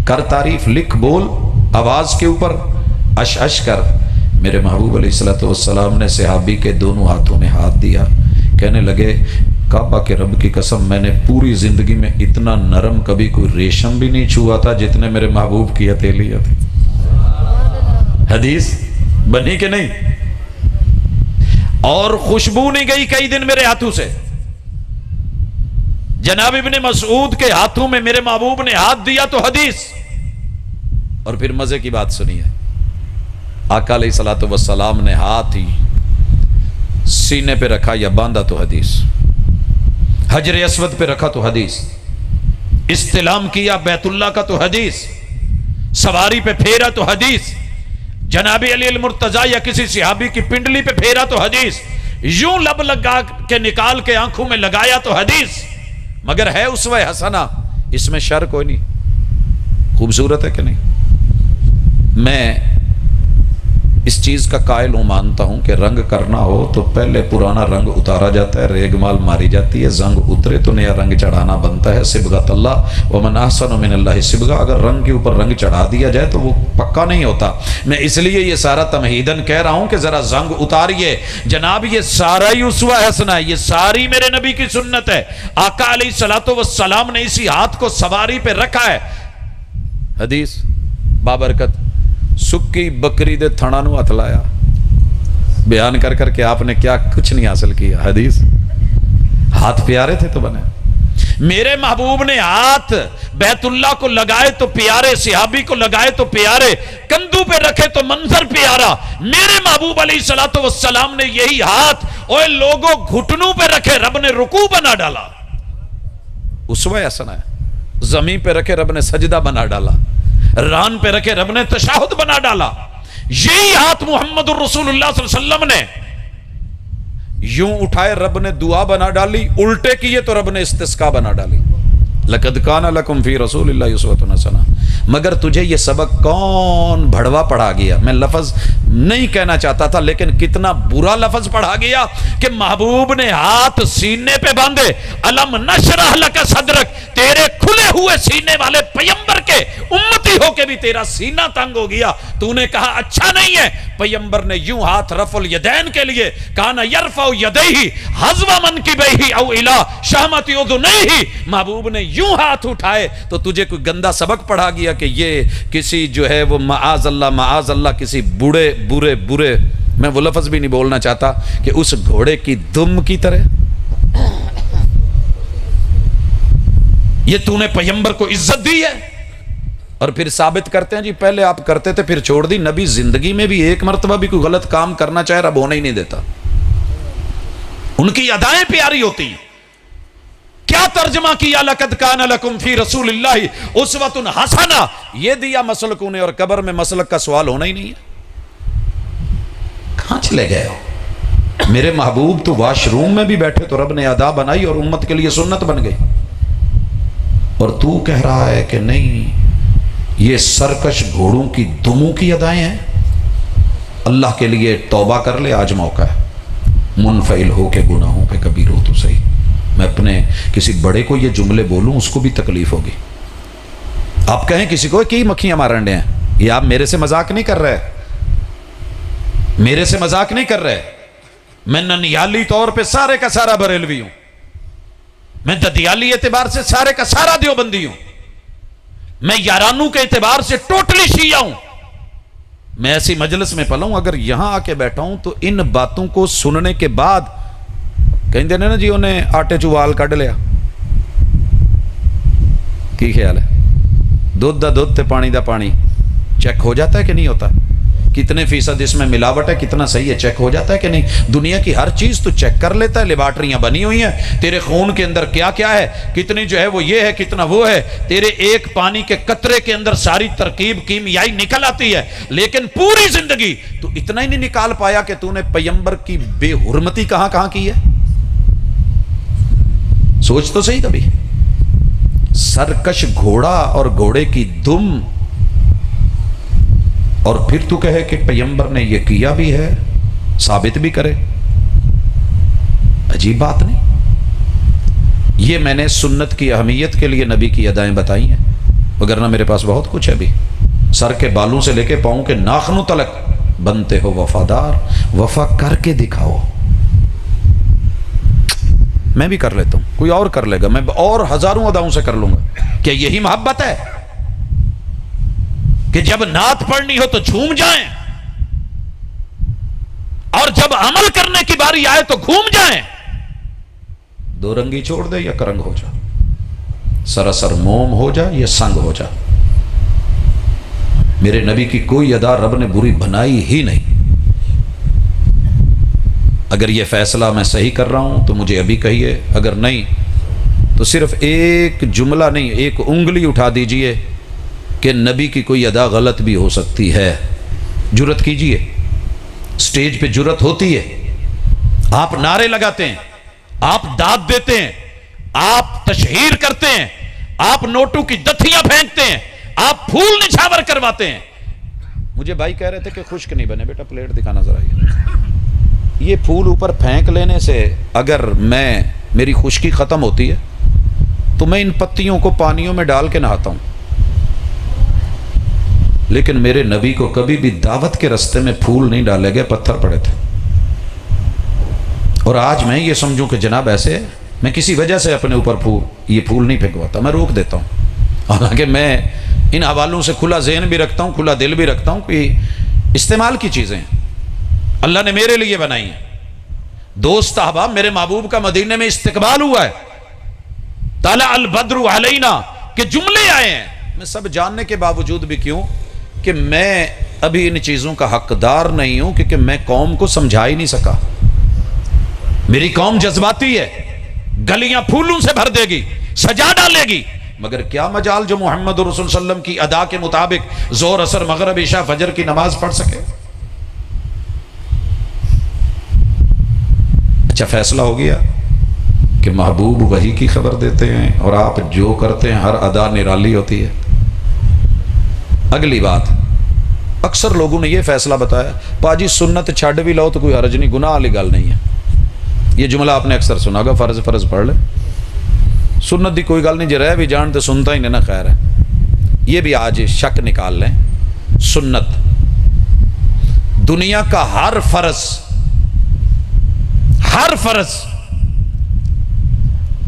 کر تعریف، لکھ بول، آواز کے اوپر اش اش کر۔ میرے محبوب علیہ الصلوۃ والسلام نے صحابی کے دونوں ہاتھوں میں ہاتھ دیا، کہنے لگے کعبہ کے رب کی قسم میں نے پوری زندگی میں اتنا نرم کبھی کوئی ریشم بھی نہیں چھوا تھا جتنے میرے محبوب کی ہتھیلیاں تھی۔ حدیث بنی کہ نہیں؟ اور خوشبو نہیں گئی کئی دن میرے ہاتھوں سے۔ جناب ابن مسعود کے ہاتھوں میں میرے محبوب نے ہاتھ دیا تو حدیث۔ اور پھر مزے کی بات سنیے، آقا علیہ الصلوۃ والسلام نے ہاتھ ہی سینے پہ رکھا یا باندھا تو حدیث، حجر اسود پہ رکھا تو حدیث، استلام کیا بیت اللہ کا تو حدیث، سواری پہ پھیرا تو حدیث، جناب علی المرتضیٰ یا کسی صحابی کی پنڈلی پہ پھیرا تو حدیث، یوں لب لگا کے نکال کے آنکھوں میں لگایا تو حدیث۔ مگر ہے اسوہ حسنہ، اس میں شر کوئی نہیں، خوبصورت ہے کہ نہیں؟ میں اس چیز کا قائل ہوں، مانتا ہوں کہ رنگ کرنا ہو تو پہلے پرانا رنگ اتارا جاتا ہے، ریگ مال ماری جاتی ہے، زنگ اترے تو نیا رنگ چڑھانا بنتا ہے۔ صبغۃ اللہ ومن احسن من اللہ صبغہ، اگر رنگ کے اوپر رنگ چڑھا دیا جائے تو وہ پکا نہیں ہوتا۔ میں اس لیے یہ سارا تمہیدن کہہ رہا ہوں کہ ذرا زنگ اتاریے جناب، یہ سارا ہی اسوہ حسنہ ہے، یہ ساری میرے نبی کی سنت ہے۔ آقا علیہ الصلوۃ والسلام نے اسی ہاتھ کو سواری پہ رکھا ہے۔ حدیث بابرکت، سکی بکری دے تھنا نو ہتھ لایا، بیان کر کر کے آپ نے کیا کچھ نہیں حاصل کیا۔ حدیث ہاتھ پیارے تھے تو بنے۔ میرے محبوب نے ہاتھ بیت اللہ کو لگائے تو پیارے، صحابی کو لگائے تو پیارے، کندھوں پہ رکھے تو منظر پیارا۔ میرے محبوب علیہ الصلوۃ والسلام نے یہی ہاتھ اوے لوگوں گھٹنوں پہ رکھے، رب نے رکوع بنا ڈالا، اسوہ حسنہ ہے۔ زمین پہ رکھے رب نے سجدہ بنا ڈالا، ران پہ رکھے رب نے تشہد بنا ڈالا۔ یہی ہاتھ محمد الرسول اللہ صلی اللہ علیہ وسلم نے یوں اٹھائے، رب نے دعا بنا ڈالی، الٹے کیے تو رب نے استسقاء بنا ڈالی۔ لقد کان لکم فی رسول اللہ اسوۃ حسنہ۔ مگر تجھے یہ سبق کون بھڑوا پڑھا گیا؟ میں لفظ نہیں کہنا چاہتا تھا لیکن کتنا برا لفظ پڑھا گیا کہ محبوب نے ہاتھ سینے پہ باندھے، الم نشرح لک صدرک، تیرے کھلے ہوئے سینے والے پیمبر کے امتی ہو کے بھی تیرا سینہ تنگ ہو گیا، تو نے کہا اچھا نہیں ہے۔ پیمبر نے یوں ہاتھ رفع الیدین کے لیے، کانا یرفع یدیہ حذو منکبیہ او الی شہمۃ اذنیہ، محبوب نے یوں ہاتھ اٹھائے تو تجھے کوئی گندا سبق پڑھا گیا کہ یہ کسی جو ہے وہ معاذ اللہ کسی برے میں وہ لفظ بھی نہیں بولنا چاہتا کہ اس گھوڑے کی دم کی طرح یہ تو نے پیمبر کو عزت دی ہے۔ اور پھر ثابت کرتے ہیں جی پہلے آپ کرتے تھے پھر چھوڑ دی۔ نبی زندگی میں بھی ایک مرتبہ بھی کوئی غلط کام کرنا چاہے رب ہونے ہی نہیں دیتا، ان کی ادائیں پیاری ہوتی ہیں۔ کیا ترجمہ کیا لقد کان لکم فی رسول اللہ اسوۃ حسنہ، یہ دیا مسلکوں نے، اور قبر میں مسلک کا سوال ہونا ہی نہیں ہے۔ کہاں چلے گئے ہو؟ میرے محبوب تو واش روم میں بھی بیٹھے تو رب نے ادا بنائی اور امت کے لیے سنت بن گئی، اور تو کہہ رہا ہے کہ نہیں یہ سرکش گھوڑوں کی دموں کی ادائیں ہیں۔ اللہ کے لیے توبہ کر لے، آج موقع ہے، منفعل ہو کے گناہوں پہ کبھی رو تو صحیح۔ میں اپنے کسی بڑے کو یہ جملے بولوں اس کو بھی تکلیف ہوگی۔ آپ کہیں کسی کو کہ مکھیاں مارن ڈے ہیں، یہ آپ میرے سے مذاق نہیں کر رہے، میرے سے مذاق نہیں کر رہے۔ میں ننیالی طور پہ سارے کا سارا بریلوی ہوں، میں ددیالی اعتبار سے سارے کا سارا دیوبندی ہوں، میں یارانو کے اعتبار سے ٹوٹلی شیعہ ہوں۔ میں ایسی مجلس میں پلا ہوں، اگر یہاں آ کے بیٹھا ہوں تو ان باتوں کو سننے کے بعد کہیں دینے نا جی انہیں آٹے چوال کڈ لیا، کی خیال ہے؟ دودھ دا دودھ تے پانی دا پانی چیک ہو جاتا ہے کہ نہیں ہوتا؟ کتنے فیصد اس میں ملاوٹ ہے، کتنا صحیح ہے، چیک ہو جاتا ہے کہ نہیں؟ دنیا کی ہر چیز تو چیک کر لیتا ہے، لیبارٹریاں بنی ہوئی ہیں، تیرے خون کے اندر کیا کیا ہے، کتنی جو ہے وہ یہ ہے، کتنا وہ ہے، تیرے ایک پانی کے قطرے کے اندر ساری ترکیب کیمیائی نکل آتی ہے، لیکن پوری زندگی تو اتنا ہی نہیں نکال پایا کہ تو نے پیغمبر کی بے حرمتی کہاں کہاں کی ہے۔ سوچ تو صحیح کبھی، سرکش گھوڑا اور گھوڑے کی دم، اور پھر تو کہے کہ پیغمبر نے یہ کیا بھی ہے، ثابت بھی کرے۔ عجیب بات نہیں؟ یہ میں نے سنت کی اہمیت کے لیے نبی کی ادائیں بتائی ہیں، وگرنہ میرے پاس بہت کچھ ہے بھی، سر کے بالوں سے لے کے پاؤں کے ناخنوں تلک بنتے ہو وفادار، وفا کر کے دکھاؤ۔ میں بھی کر لیتا ہوں، کوئی اور کر لے گا، میں اور ہزاروں اداؤں سے کر لوں گا۔ کیا یہی محبت ہے کہ جب نعت پڑھنی ہو تو جھوم جائیں، اور جب عمل کرنے کی باری آئے تو گھوم جائیں؟ دو رنگی چھوڑ دے یا کرنگ ہو جا، سراسر موم ہو جا یا سنگ ہو جا، میرے نبی کی کوئی ادا رب نے بری بنائی ہی نہیں۔ اگر یہ فیصلہ میں صحیح کر رہا ہوں تو مجھے ابھی کہیے، اگر نہیں تو صرف ایک جملہ نہیں، ایک انگلی اٹھا دیجئے کہ نبی کی کوئی ادا غلط بھی ہو سکتی ہے۔ جرت کیجئے، سٹیج پہ جرت ہوتی ہے، آپ نعرے لگاتے ہیں، آپ داد دیتے ہیں، آپ تشہیر کرتے ہیں، آپ نوٹوں کی دتھیاں پھینکتے ہیں، آپ پھول نچھاور کرواتے ہیں۔ مجھے بھائی کہہ رہے تھے کہ خشک نہیں بنے، بیٹا پلیٹ دکھانا ذرا، یہ پھول اوپر پھینک لینے سے اگر میری خشکی ختم ہوتی ہے تو میں ان پتیوں کو پانیوں میں ڈال کے نہاتا ہوں، لیکن میرے نبی کو کبھی بھی دعوت کے رستے میں پھول نہیں ڈالے گئے، پتھر پڑے تھے۔ اور آج میں یہ سمجھوں کہ جناب ایسے میں کسی وجہ سے اپنے اوپر یہ پھول نہیں پھینکواتا، میں روک دیتا ہوں، حالانکہ میں ان حوالوں سے کھلا ذہن بھی رکھتا ہوں، کھلا دل بھی رکھتا ہوں کہ استعمال کی چیزیں اللہ نے میرے لیے بنائی ہیں۔ دوست احباب، میرے محبوب کا مدینے میں استقبال ہوا ہے، طلع البدر علینا کہ جملے آئے ہیں، میں سب جاننے کے باوجود بھی کیوں کہ میں ابھی ان چیزوں کا حقدار نہیں ہوں، کیونکہ میں قوم کو سمجھا ہی نہیں سکا۔ میری قوم جذباتی ہے، گلیاں پھولوں سے بھر دے گی، سجا ڈالے گی، مگر کیا مجال جو محمد رسول صلی اللہ علیہ وسلم کی ادا کے مطابق ظہر عصر مغرب عشاء فجر کی نماز پڑھ سکے۔ اچھا، فیصلہ ہو گیا کہ محبوب وحی کی خبر دیتے ہیں اور آپ جو کرتے ہیں ہر ادا نرالی ہوتی ہے۔ اگلی بات، اکثر لوگوں نے یہ فیصلہ بتایا، پاجی سنت چھڈ بھی لو تو کوئی حرج نہیں، گناہ والی گل نہیں ہے۔ یہ جملہ آپ نے اکثر سنا گا، فرض پڑھ لے، سنت دی کوئی گل نہیں، جی رہ بھی جان تو سنتا ہی نہیں نا، خیر ہے۔ یہ بھی آج شک نکال لیں، سنت دنیا کا ہر فرض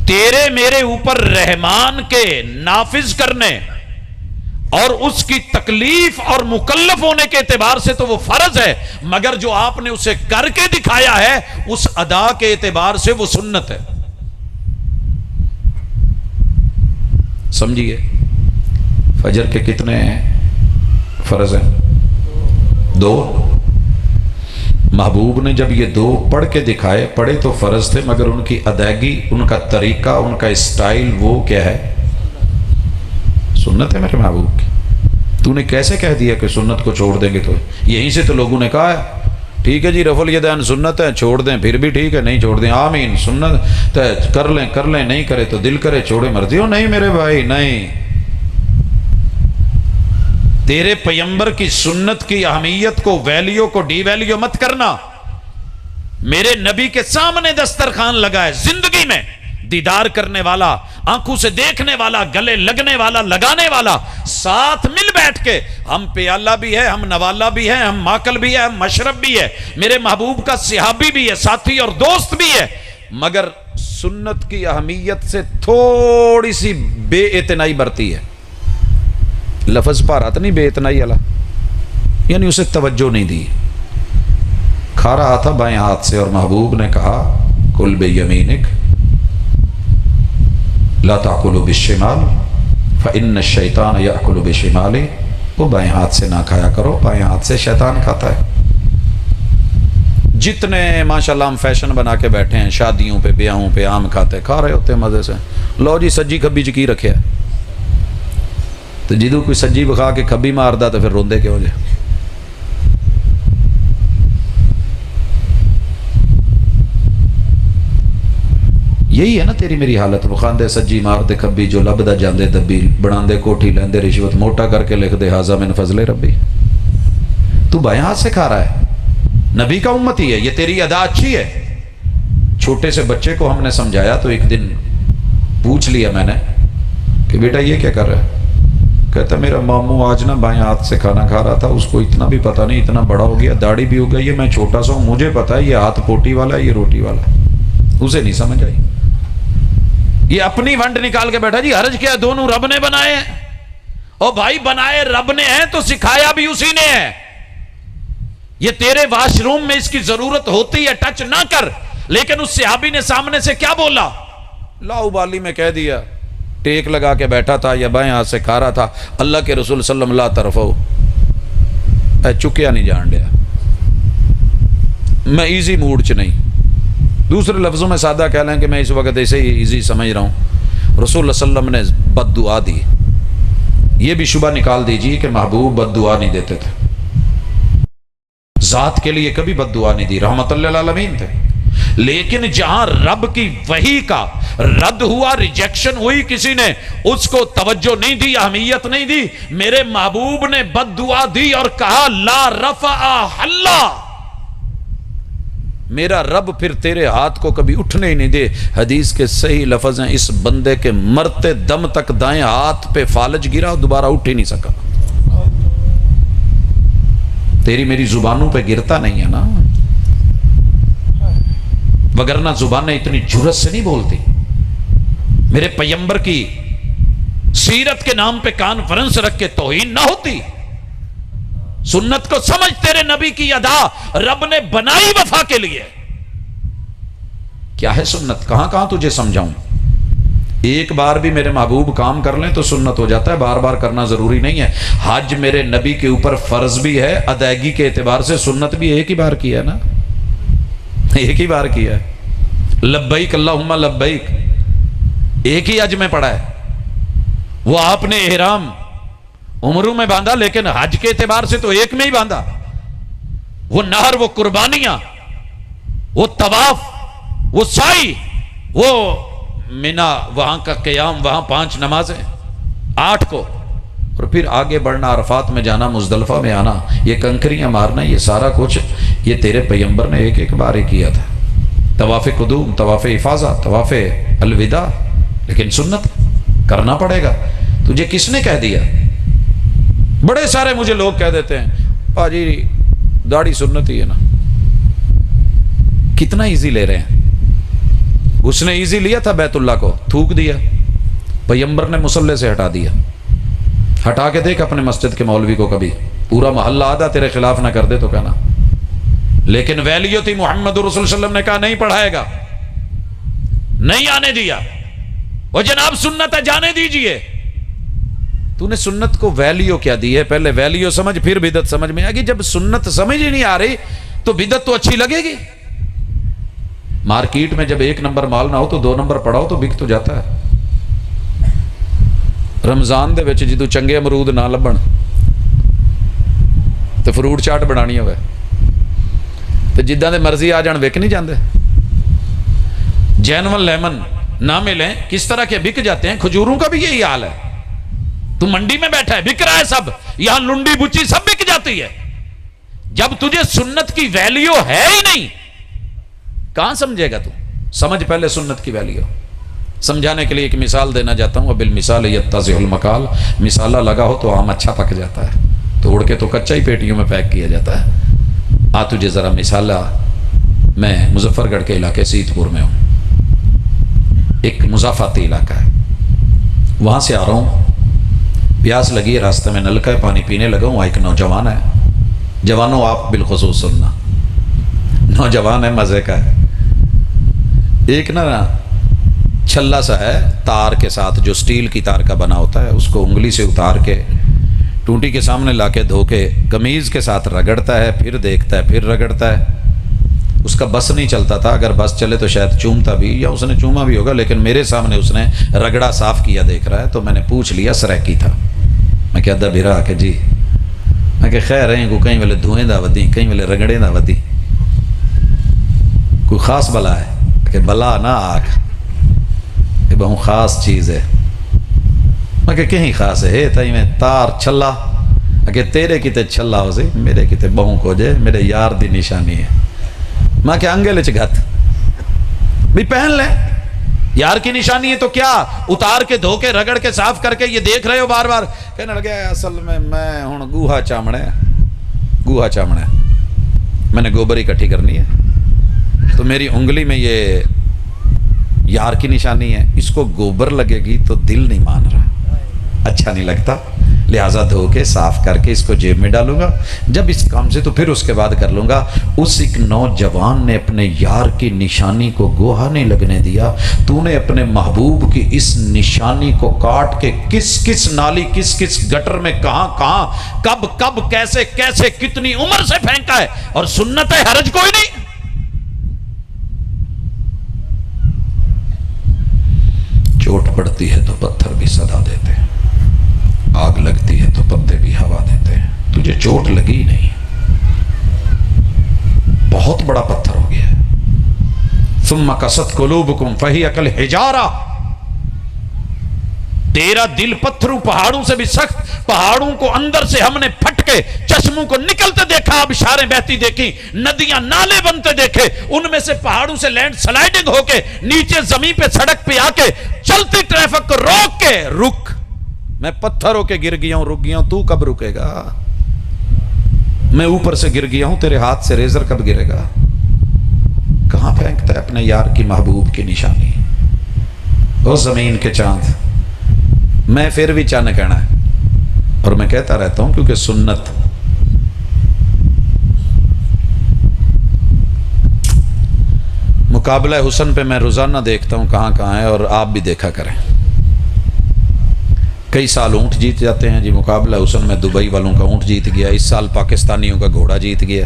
تیرے میرے اوپر رحمان کے نافذ کرنے اور اس کی تکلیف اور مکلف ہونے کے اعتبار سے تو وہ فرض ہے، مگر جو آپ نے اسے کر کے دکھایا ہے اس ادا کے اعتبار سے وہ سنت ہے۔ سمجھیے، فجر کے کتنے فرض ہیں؟ 2۔ محبوب نے جب یہ 2 پڑھ کے دکھائے، پڑھے تو فرض تھے، مگر ان کی ادائیگی، ان کا طریقہ، ان کا اسٹائل وہ کیا ہے؟ سنت ہے میرے محبوب کی۔ تو نے کیسے کہہ دیا کہ سنت کو چھوڑ دیں گے؟ تو یہیں سے تو لوگوں نے کہا ہے، ٹھیک ہے جی رفع الیدین سنت ہے، چھوڑ دیں، پھر بھی ٹھیک ہے، نہیں چھوڑ دیں، آمین، سنت کر لیں، نہیں کرے تو دل کرے چھوڑے مرضی ہو۔ نہیں میرے بھائی، نہیں، تیرے پیغمبر کی سنت کی اہمیت کو، ویلیو کو ڈی ویلیو مت کرنا۔ میرے نبی کے سامنے دسترخوان لگا ہے، زندگی میں دیدار کرنے والا، آنکھوں سے دیکھنے والا، گلے لگنے والا، لگانے والا، ساتھ مل بیٹھ کے، ہم پیالہ بھی ہے، ہم نوالا بھی ہے، ہم ماکل بھی ہے، ہم مشرب بھی ہے، میرے محبوب کا صحابی بھی ہے، ساتھی اور دوست بھی ہے، مگر سنت کی اہمیت سے تھوڑی سی بے اعتنائی برتی ہے۔ لفظ پارا تو نہیں بے اعتنائی والا، یعنی اسے توجہ نہیں دی، کھا رہا تھا بائیں ہاتھ سے، اور محبوب نے کہا کل بیمینک لا تاکلوا بالشمال فإن الشیطان یأکل بشمالی، وہ بائیں ہاتھ سے نہ کھایا کرو، بائیں ہاتھ سے شیطان کھاتا ہے۔ جتنے ماشاءاللہ ہم فیشن بنا کے بیٹھے ہیں، شادیوں پہ بیاہوں پہ آم کھاتے کھا رہے ہوتے ہیں مزے سے، لو جی سجی کھبی چ کی رکھے، تو جدو کوئی سجی بکھا کے کھبی ماردا تو پھر روندے کیوں جے؟ یہی ہے نا تیری میری حالت، بخاندے سجی مار دے کھبی، جو لب دا جاندے دبی، بناندے کوٹھی لیندے رشوت، موٹا کر کے لکھ دے ھذا من فضل ربی۔ تو بائیں ہاتھ سے کھا رہا ہے، نبی کا امتی ہے، یہ تیری ادا اچھی ہے۔ چھوٹے سے بچے کو ہم نے سمجھایا تو ایک دن پوچھ لیا میں نے کہ بیٹا یہ کیا کر رہا ہے؟ کہتا میرا ماموں آج نا بائیں ہاتھ سے کھانا کھا رہا تھا، اس کو اتنا بھی پتہ نہیں، اتنا بڑا ہو گیا، داڑھی بھی ہو گئی ہے، میں چھوٹا سا ہوں، مجھے پتا ہے یہ ہاتھ پوٹی والا ہے، یہ روٹی والا ہے۔ اسے نہیں سمجھ آئی، یہ اپنی ونڈ نکال کے بیٹھا، جی حرج کیا، دونوں رب نے بنائے ہیں۔ او بھائی بنائے رب نے ہیں تو سکھایا بھی اسی نے ہے۔ یہ تیرے واش روم میں اس کی ضرورت ہوتی ہے، ٹچ نہ کر، لیکن اس صحابی نے سامنے سے کیا بولا؟ لا ابالی میں کہہ دیا، ٹیک لگا کے بیٹھا تھا یا بائیں ہاتھ سے کھا رہا تھا، اللہ کے رسول صلی اللہ علیہ وسلم لا طرفو، اے چکیا نہیں جان دیا، میں ایزی موڈ چ نہیں۔ دوسرے لفظوں میں سادہ کہہ لیں کہ میں اس وقت ایسے ہی ایزی سمجھ رہا ہوں۔ رسول اللہ صلی اللہ علیہ وسلم نے بد دعا دی، یہ بھی شبہ نکال دیجئے کہ محبوب بد دعا نہیں دیتے تھے، ذات کے لیے کبھی بد دعا نہیں دی، رحمت للعالمین تھے۔ لیکن جہاں رب کی وحی کا رد ہوا، ریجیکشن ہوئی، کسی نے اس کو توجہ نہیں دی، اہمیت نہیں دی، میرے محبوب نے بد دعا دی اور کہا لا رفع اللہ، میرا رب پھر تیرے ہاتھ کو کبھی اٹھنے ہی نہیں دے۔ حدیث کے صحیح لفظ ہیں، اس بندے کے مرتے دم تک دائیں ہاتھ پہ فالج گرا، دوبارہ اٹھ ہی نہیں سکا۔ تیری میری زبانوں پہ گرتا نہیں ہے نا، وگرنہ زبانیں اتنی جرت سے نہیں بولتی۔ میرے پیغمبر کی سیرت کے نام پہ کانفرنس رکھ کے توہین نہ ہوتی۔ سنت کو سمجھ، تیرے نبی کی ادا رب نے بنائی وفا کے لیے۔ کیا ہے سنت؟ کہاں کہاں تجھے سمجھاؤں؟ ایک بار بھی میرے محبوب کام کر لیں تو سنت ہو جاتا ہے، بار بار کرنا ضروری نہیں ہے۔ حج میرے نبی کے اوپر فرض بھی ہے، ادائیگی کے اعتبار سے سنت بھی ایک ہی بار کیا ہے نا، ایک ہی بار کیا ہے۔ لبیک اللہم لبیک ایک ہی حج میں پڑھا ہے، وہ آپ نے احرام عمروں میں باندھا، لیکن حج کے اعتبار سے تو ایک میں ہی باندھا۔ وہ نہر، وہ قربانیاں، وہ طواف، وہ سعی، وہ مینا، وہاں کا قیام، وہاں 5 نمازیں 8 کو، اور پھر آگے بڑھنا، عرفات میں جانا، مزدلفہ میں آنا، یہ کنکریاں مارنا، یہ سارا کچھ یہ تیرے پیغمبر نے ایک ایک بار ہی کیا تھا۔ طواف قدوم، طواف افاضہ، طواف الوداع، لیکن سنت کرنا پڑے گا۔ تجھے کس نے کہہ دیا؟ بڑے سارے مجھے لوگ کہہ دیتے ہیں پاجی داڑھی سنت ہی ہے نا۔ کتنا ایزی لے رہے ہیں؟ اس نے ایزی لیا تھا، بیت اللہ کو تھوک دیا، پیغمبر نے مصلی سے ہٹا دیا۔ ہٹا کے دیکھ اپنے مسجد کے مولوی کو، کبھی پورا محلہ آدھا تیرے خلاف نہ کر دے تو کہنا۔ لیکن ویلیو تھی، محمد رسول صلی اللہ علیہ وسلم نے کہا نہیں پڑھائے گا، نہیں آنے دیا۔ وہ جناب سنت ہے، جانے دیجئے۔ تو نے سنت کو ویلیو کیا دی ہے؟ پہلے ویلیو سمجھ، پھر بدعت سمجھ میں آئے گی۔ جب سنت سمجھ ہی نہیں آ رہی تو بدعت تو اچھی لگے گی۔ مارکیٹ میں جب 1 نمبر مال نہ ہو تو 2 نمبر پڑاؤ تو بک تو جاتا ہے۔ رمضان دے وچ جدو چنگے امرود نہ لبن تو فروٹ چاٹ بنانی ہوئے تو جداں دے مرضی آ جان وک نہیں جاندے۔ جینول لیمن نہ ملیں، کس طرح کے بک جاتے ہیں۔ کھجوروں کا بھی یہی حال ہے، تو منڈی میں بیٹھا ہے، بک رہا ہے سب، یہاں لنڈی بچی سب بک جاتی ہے۔ جب تجھے سنت کی ویلیو ہے ہی نہیں، کہاں سمجھے گا تو؟ سمجھ پہلے سنت کی ویلیو۔ سمجھانے کے لیے ایک مثال دینا چاہتا ہوں، وبالمثال یتضح المقال، مثالہ لگا ہو تو آم اچھا پک جاتا ہے، توڑ کے تو کچا ہی پیٹیوں میں پیک کیا جاتا ہے۔ آ تجھے ذرا مثالہ، میں مظفر گڑھ کے علاقے سیت پور میں ہوں، ایک مضافاتی علاقہ ہے، وہاں سے آ رہا ہوں، پیاس لگی ہے، راستے میں نل کا ہے، پانی پینے لگا ہوں، ایک نوجوان ہے، جوانوں آپ بالخصوص سننا، نوجوان ہے، مزے کا ہے، ایک نا چھلا سا ہے تار کے ساتھ، جو سٹیل کی تار کا بنا ہوتا ہے، اس کو انگلی سے اتار کے ٹونٹی کے سامنے لا کے دھو کے قمیض کے ساتھ رگڑتا ہے، پھر دیکھتا ہے، پھر رگڑتا ہے. اس کا بس نہیں چلتا تھا، اگر بس چلے تو شاید چومتا بھی، یا اس نے چوما بھی ہوگا، لیکن میرے سامنے اس نے رگڑا صاف کیا دیکھ رہا ہے. تو میں نے پوچھ لیا سریکی تھا، میں کہا دا بھیرا کہ جی، میں کہ خیر رہیں کو کہیں والے دھوئیں دا ودی، کہیں والے رگڑیں دا ودی، کوئی خاص بلا ہے؟ کہ بلا نہ آکھ، یہ بہت خاص چیز ہے. میں کہ کہیں خاص ہے تائی میں تار چھلا، کہ تیرے کتے چھلا ہو سی، میرے کتے بہوں کو جے، میرے یار دی نشانی ہے. میں کہ انگے لچ گھت بھی پہن لیں، یار کی نشانی ہے تو کیا، اتار کے دھو کے رگڑ کے صاف کر کے یہ دیکھ رہے ہو بار بار. کہنے لگے اصل میں ہوں گوہا چامڑے، گوہا چامڑے، میں نے گوبر اکٹھی کرنی ہے، تو میری انگلی میں یہ یار کی نشانی ہے، اس کو گوبر لگے گی تو دل نہیں مان رہا، اچھا نہیں لگتا، لہٰذا دھو کے صاف کر کے اس کو جیب میں ڈالوں گا، جب اس کام سے تو پھر اس کے بعد کر لوں گا. اس ایک نوجوان نے اپنے یار کی نشانی کو گوہا نہیں لگنے دیا، تو نے اپنے محبوب کی اس نشانی کو کاٹ کے کس کس نالی، کس کس گٹر میں، کہاں کہاں، کب کب، کیسے کیسے، کتنی عمر سے پھینکا ہے، اور سنت ہے، حرج کوئی نہیں. چوٹ پڑتی ہے تو پتھر بھی صدا دیتے ہیں، آگ لگتی ہے تو پتے بھی ہوا دیتے ہیں. تجھے چوٹ لگی نہیں، بہت بڑا پتھر ہو گیا ہے. ثم قست قلوبکم فہی کالحجارہ، تیرا دل پتھروں پہاڑوں سے بھی سخت، پہاڑوں کو اندر سے ہم نے پھٹ کے چشموں کو نکلتے دیکھا، آبشاریں بہتی دیکھی، ندیاں نالے بنتے دیکھے، ان میں سے پہاڑوں سے لینڈ سلائیڈنگ ہو کے نیچے زمین پہ سڑک پہ آ کے چلتی ٹریفک کو روک کے، رک، میں پتھر ہو کے گر گیا ہوں، رک گیا ہوں، تو کب رکے گا؟ میں اوپر سے گر گیا ہوں، تیرے ہاتھ سے ریزر کب گرے گا؟ کہاں پھینکتا ہے اپنے یار کی محبوب کی نشانی؟ وہ زمین کے چاند. میں پھر بھی چاند کہنا ہے، اور میں کہتا رہتا ہوں کیونکہ سنت. مقابلہ حسن پہ میں روزانہ دیکھتا ہوں کہاں کہاں ہے، اور آپ بھی دیکھا کریں. کئی سال اونٹ جیت جاتے ہیں جی. مقابلہ حسن میں دبئی والوں کا اونٹ جیت گیا، اس سال پاکستانیوں کا گھوڑا جیت گیا،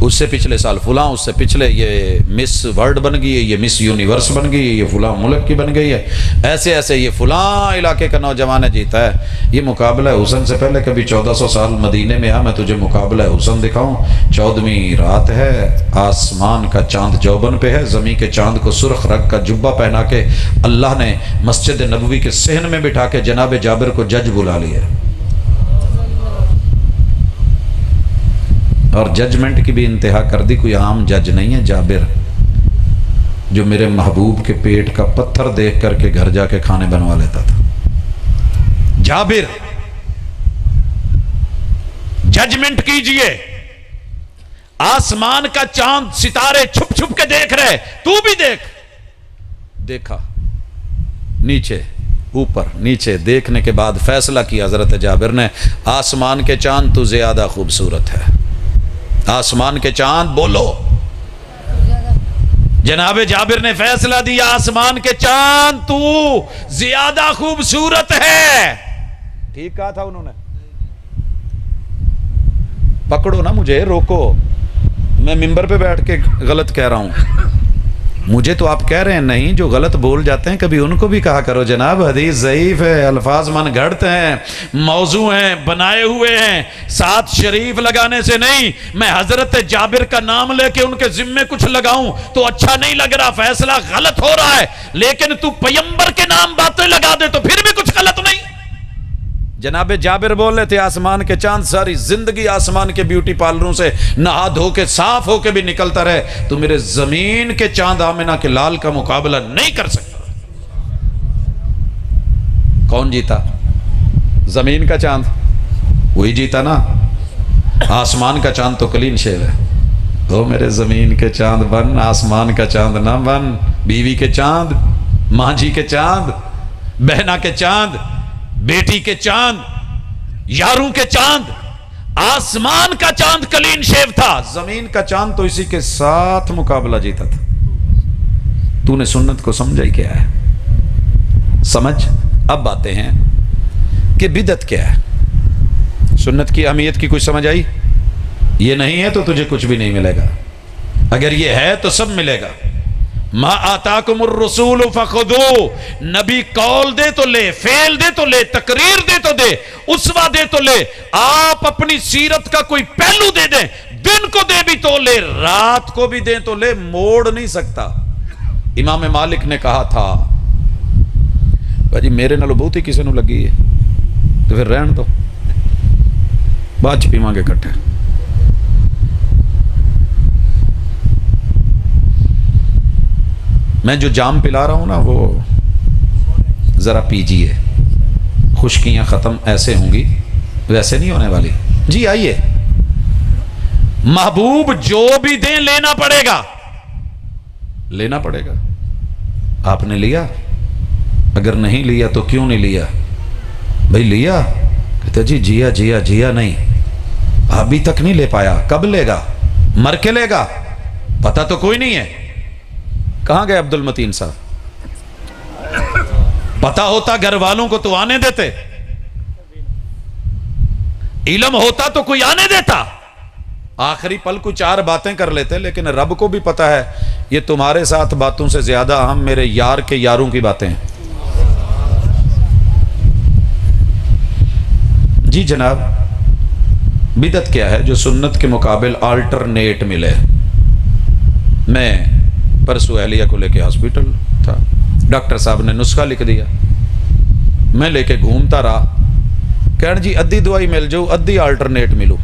اس سے پچھلے سال فلاں، اس سے پچھلے یہ مس ورلڈ بن گئی ہے، یہ مس یونیورس بن گئی ہے، یہ فلاں ملک کی بن گئی ہے، ایسے ایسے یہ فلاں علاقے کا نوجوان ہے جیتا ہے. یہ مقابلہ حسن سے پہلے کبھی 1400 سال مدینے میں میں تجھے مقابلہ حسن دکھاؤں. 14ویں رات ہے، آسمان کا چاند جوبن پہ ہے، زمین کے چاند کو سرخ رنگ کا جبہ پہنا کے اللہ نے مسجد نبوی کے صحن میں بٹھا کے جناب جابر کو جج بلا لیا، اور ججمنٹ کی بھی انتہا کر دی. کوئی عام جج نہیں ہے، جابر، جو میرے محبوب کے پیٹ کا پتھر دیکھ کر کے گھر جا کے کھانے بنوا لیتا تھا. جابر، ججمنٹ کیجئے. آسمان کا چاند ستارے چھپ چھپ کے دیکھ رہے، تو بھی دیکھ. دیکھا، نیچے اوپر نیچے دیکھنے کے بعد فیصلہ کیا حضرت جابر نے، آسمان کے چاند تو زیادہ خوبصورت ہے. آسمان کے چاند، بولو. جناب جابر نے فیصلہ دیا، آسمان کے چاند تو زیادہ خوبصورت ہے. ٹھیک کہا تھا انہوں نے؟ پکڑو نا مجھے، روکو، میں ممبر پہ بیٹھ کے غلط کہہ رہا ہوں. مجھے تو آپ کہہ رہے ہیں نہیں، جو غلط بول جاتے ہیں کبھی ان کو بھی کہا کرو جناب حدیث ضعیف ہے، الفاظ من گھڑت ہیں، موضوع ہیں، بنائے ہوئے ہیں، ساتھ شریف لگانے سے نہیں. میں حضرت جابر کا نام لے کے ان کے ذمے کچھ لگاؤں تو اچھا نہیں لگ رہا، فیصلہ غلط ہو رہا ہے. لیکن تو پیمبر کے نام باتیں لگا دے تو پھر بھی کچھ غلط نہیں. جناب جابر بول رہے تھے آسمان کے چاند ساری زندگی آسمان کے بیوٹی پارلروں سے نہا دھو کے صاف ہو کے بھی نکلتا رہے، تو میرے زمین کے چاند آمنہ کے لال کا مقابلہ نہیں کر سکتا. کون جیتا؟ زمین کا چاند، وہی جیتا نا. آسمان کا چاند تو کلین شیو ہے. او میرے زمین کے چاند بن، آسمان کا چاند نہ بن. بیوی کے چاند، ماں جی کے چاند، بہنا کے چاند، بیٹی کے چاند، یاروں کے چاند. آسمان کا چاند کلین شیو تھا، زمین کا چاند تو اسی کے ساتھ مقابلہ جیتا تھا. تو نے سنت کو سمجھا ہی کیا ہے؟ سمجھ۔ اب باتیں ہیں کہ بدعت کیا ہے، سنت کی اہمیت کی کچھ سمجھ آئی؟ یہ نہیں ہے تو تجھے کچھ بھی نہیں ملے گا، اگر یہ ہے تو سب ملے گا۔ ما آتاکم الرسول فخذو، نبی قول دے تو لے، فعل دے تو لے، تقریر دے تو دے، اسوہ دے تو لے، آپ اپنی سیرت کا کوئی پہلو دے دیں، دن کو دے بھی تو لے، رات کو بھی دیں تو لے، موڑ نہیں سکتا۔ امام مالک نے کہا تھا بھائی میرے نالو بہت ہی کسی نو لگی ہے تو پھر رہن دو، بعد چ پیواں گے کٹھے۔ میں جو جام پلا رہا ہوں نا وہ ذرا پیجیے، خشکیاں ختم ایسے ہوں گی، ویسے نہیں ہونے والی۔ جی آئیے، محبوب جو بھی دیں لینا پڑے گا، لینا پڑے گا۔ آپ نے لیا؟ اگر نہیں لیا تو کیوں نہیں لیا؟ بھئی لیا؟ کہتے جی جیا جیا جیا نہیں، ابھی تک نہیں لے پایا، کب لے گا؟ مر کے لے گا؟ پتہ تو کوئی نہیں ہے۔ کہاں گئے عبد المتین صاحب؟ پتہ ہوتا گھر والوں کو تو آنے دیتے، علم ہوتا تو کوئی آنے دیتا، آخری پل کو 4 باتیں کر لیتے، لیکن رب کو بھی پتا ہے یہ تمہارے ساتھ باتوں سے زیادہ اہم میرے یار کے یاروں کی باتیں ہیں۔ جی جناب، بدعت کیا ہے؟ جو سنت کے مقابل آلٹرنیٹ ملے۔ میں پرسوں اہلیہ کو لے کے ہاسپٹل تھا، ڈاکٹر صاحب نے نسخہ لکھ دیا، میں لے کے گھومتا رہا، کہنے جی ادھی دوائی مل جاؤ ادھی آلٹرنیٹ ملو۔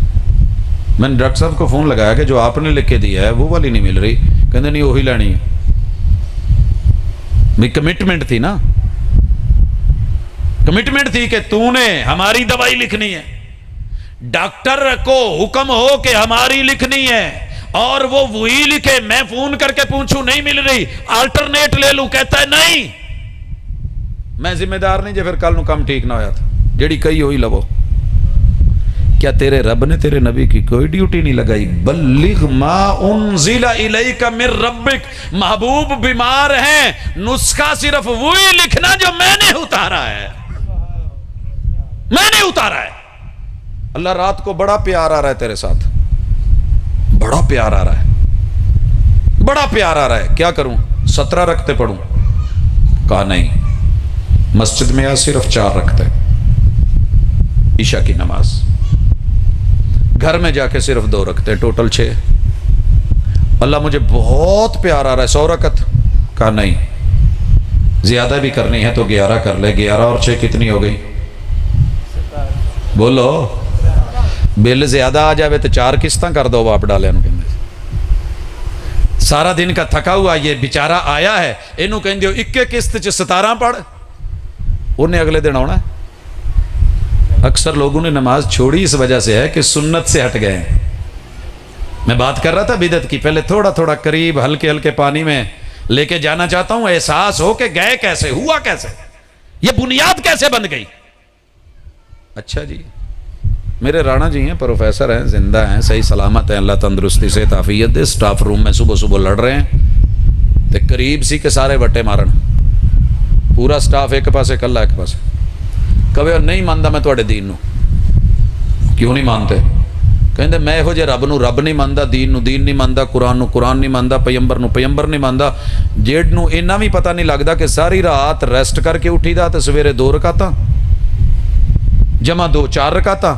میں نے ڈاکٹر صاحب کو فون لگایا کہ جو آپ نے لکھ کے دیا ہے وہ والی نہیں مل رہی، کہنے نہیں وہی لینی ہے۔ میری کمٹمنٹ تھی نا، کمٹمنٹ تھی کہ تو نے ہماری دوائی لکھنی ہے، ڈاکٹر کو حکم ہو کہ ہماری لکھنی ہے اور وہ وہی لکھے، میں فون کر کے پوچھوں نہیں مل رہی، آلٹرنیٹ لے لوں، کہتا ہے نہیں میں ذمہ دار نہیں، جو پھر کل نو کم ٹھیک نہ ہویا تھا، جیڑی کئی ہوئی لو۔ کیا تیرے رب نے تیرے نبی کی کوئی ڈیوٹی نہیں لگائی؟ بلغ ما انزل الیک من ربک، محبوب بیمار ہیں، نسخہ صرف وہی لکھنا جو میں نے اتارا ہے، میں نے اتارا ہے۔ اللہ رات کو بڑا پیار آ رہا ہے تیرے ساتھ، بڑا پیار آ رہا ہے، بڑا پیار آ رہا ہے، کیا کروں؟ 17 رکعتیں پڑھوں؟ کہا نہیں، مسجد میں آ صرف 4 رکعتیں، عشاء کی نماز، گھر میں جا کے صرف 2 رکعتیں، ٹوٹل 6۔ اللہ مجھے بہت پیار آ رہا ہے، 100 رکعت؟ کہا نہیں، زیادہ بھی کرنی ہے تو 11 کر لے، 11 اور 6 کتنی ہو گئی؟ بولو، بل زیادہ آ جاوے تو 4 قسطاں کر دو، باپ ڈالے انہوں کہندے سارا دن کا تھکا ہوا یہ بیچارہ آیا ہے، انہوں کہندے ہو 21 قسط چ 17 پڑھ، انہیں اگلے دن آنا ہے۔ اکثر لوگوں نے نماز چھوڑی اس وجہ سے ہے کہ سنت سے ہٹ گئے ہیں۔ میں بات کر رہا تھا بدعت کی، پہلے تھوڑا تھوڑا قریب ہلکے ہلکے پانی میں لے کے جانا چاہتا ہوں، احساس ہو کہ گئے کیسے، ہوا کیسے، یہ بنیاد کیسے بن گئی۔ اچھا جی، میرے رانا جی ہیں، پروفیسر ہیں، زندہ ہیں، صحیح سلامت ہیں، اللہ تندرستی سے عافیت دے، سٹاف روم میں صبح صبح لڑ رہے ہیں تے قریب سی کے سارے وٹے مارن، پورا سٹاف ایک پاسے کلا ایک پاسے، کبھی نہیں مانتا میں تواڈے دین نو۔ کیوں نہیں مانتے؟ کہندے میں ہو جے رب نو رب نہیں مانتا، دین نو دین نہیں مانتا، قرآن نو قرآن نہیں مانتا، پیمبر نو پیمبر نہیں مانتا، جیڑ نو اینا بھی پتہ نہیں لگتا کہ ساری رات ریسٹ کر کے اٹھی دا تے سویرے 2 رکعتاں جمع 2 4 رکعتاں،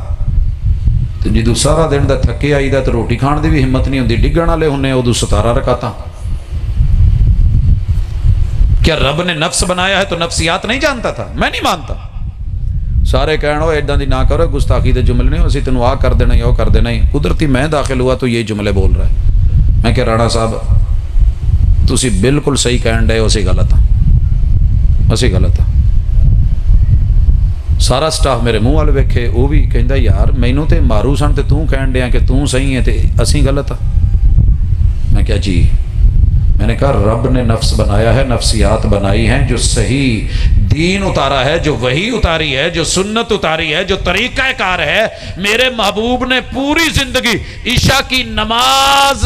تے جدوں سارا دن دا تھکے آئی دا تے روٹی کھان دی بھی ہمت نہیں ہوندی، ڈگن والے ہونے ادوں 17 رکعتاں۔ کیا رب نے نفس بنایا ہے تو نفسیات نہیں جانتا تھا؟ میں نہیں مانتا۔ سارے کہنا ہو ایڈاں دی نہ کرو، گستاخی دے جملے نہیں، اسی تینوں آ کر دینا یا وہ کر دینا ہی، قدرتی میں داخل ہوا تو یہ جملے بول رہا ہے۔ میں کہ رانا صاحب تسی بالکل صحیح کہن ڈے، اسی غلط ہاں، اسی غلط ہاں۔ سارا سٹاف میرے منہ والے ویکھے، وہ بھی کہندا یار مینوں تے مارو سن تے توں کہن ڈیا کہ توں صحیح ہے تے اسی غلط ہاں۔ میں کہا جی، میں نے کہا رب نے نفس بنایا ہے، نفسیات بنائی ہیں، جو صحیح دین اتارا ہے، جو وحی اتاری ہے، جو سنت اتاری ہے، جو طریقہ کار ہے، میرے محبوب نے پوری زندگی عشاء کی نماز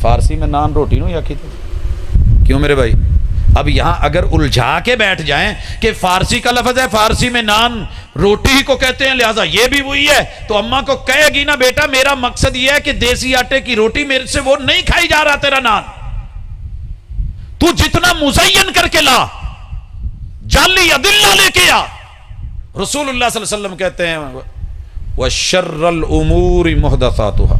فارسی میں نان روٹی نو یا کیوں میرے بھائی؟ اب یہاں اگر الجھا کے بیٹھ جائیں کہ فارسی کا لفظ ہے، فارسی میں نان روٹی ہی کو کہتے ہیں لہٰذا یہ بھی وہی ہے، تو اماں کو کہے گی نا بیٹا میرا مقصد یہ ہے کہ دیسی آٹے کی روٹی میرے سے وہ نہیں کھائی جا رہا تیرا نان، تو جتنا مزین کر کے لا، جعلی ادلہ لے کے آ۔ رسول اللہ صلی اللہ علیہ وسلم کہتے ہیں وَشَرَّ الْأُمُورِ مُحْدَثَاتُهَا،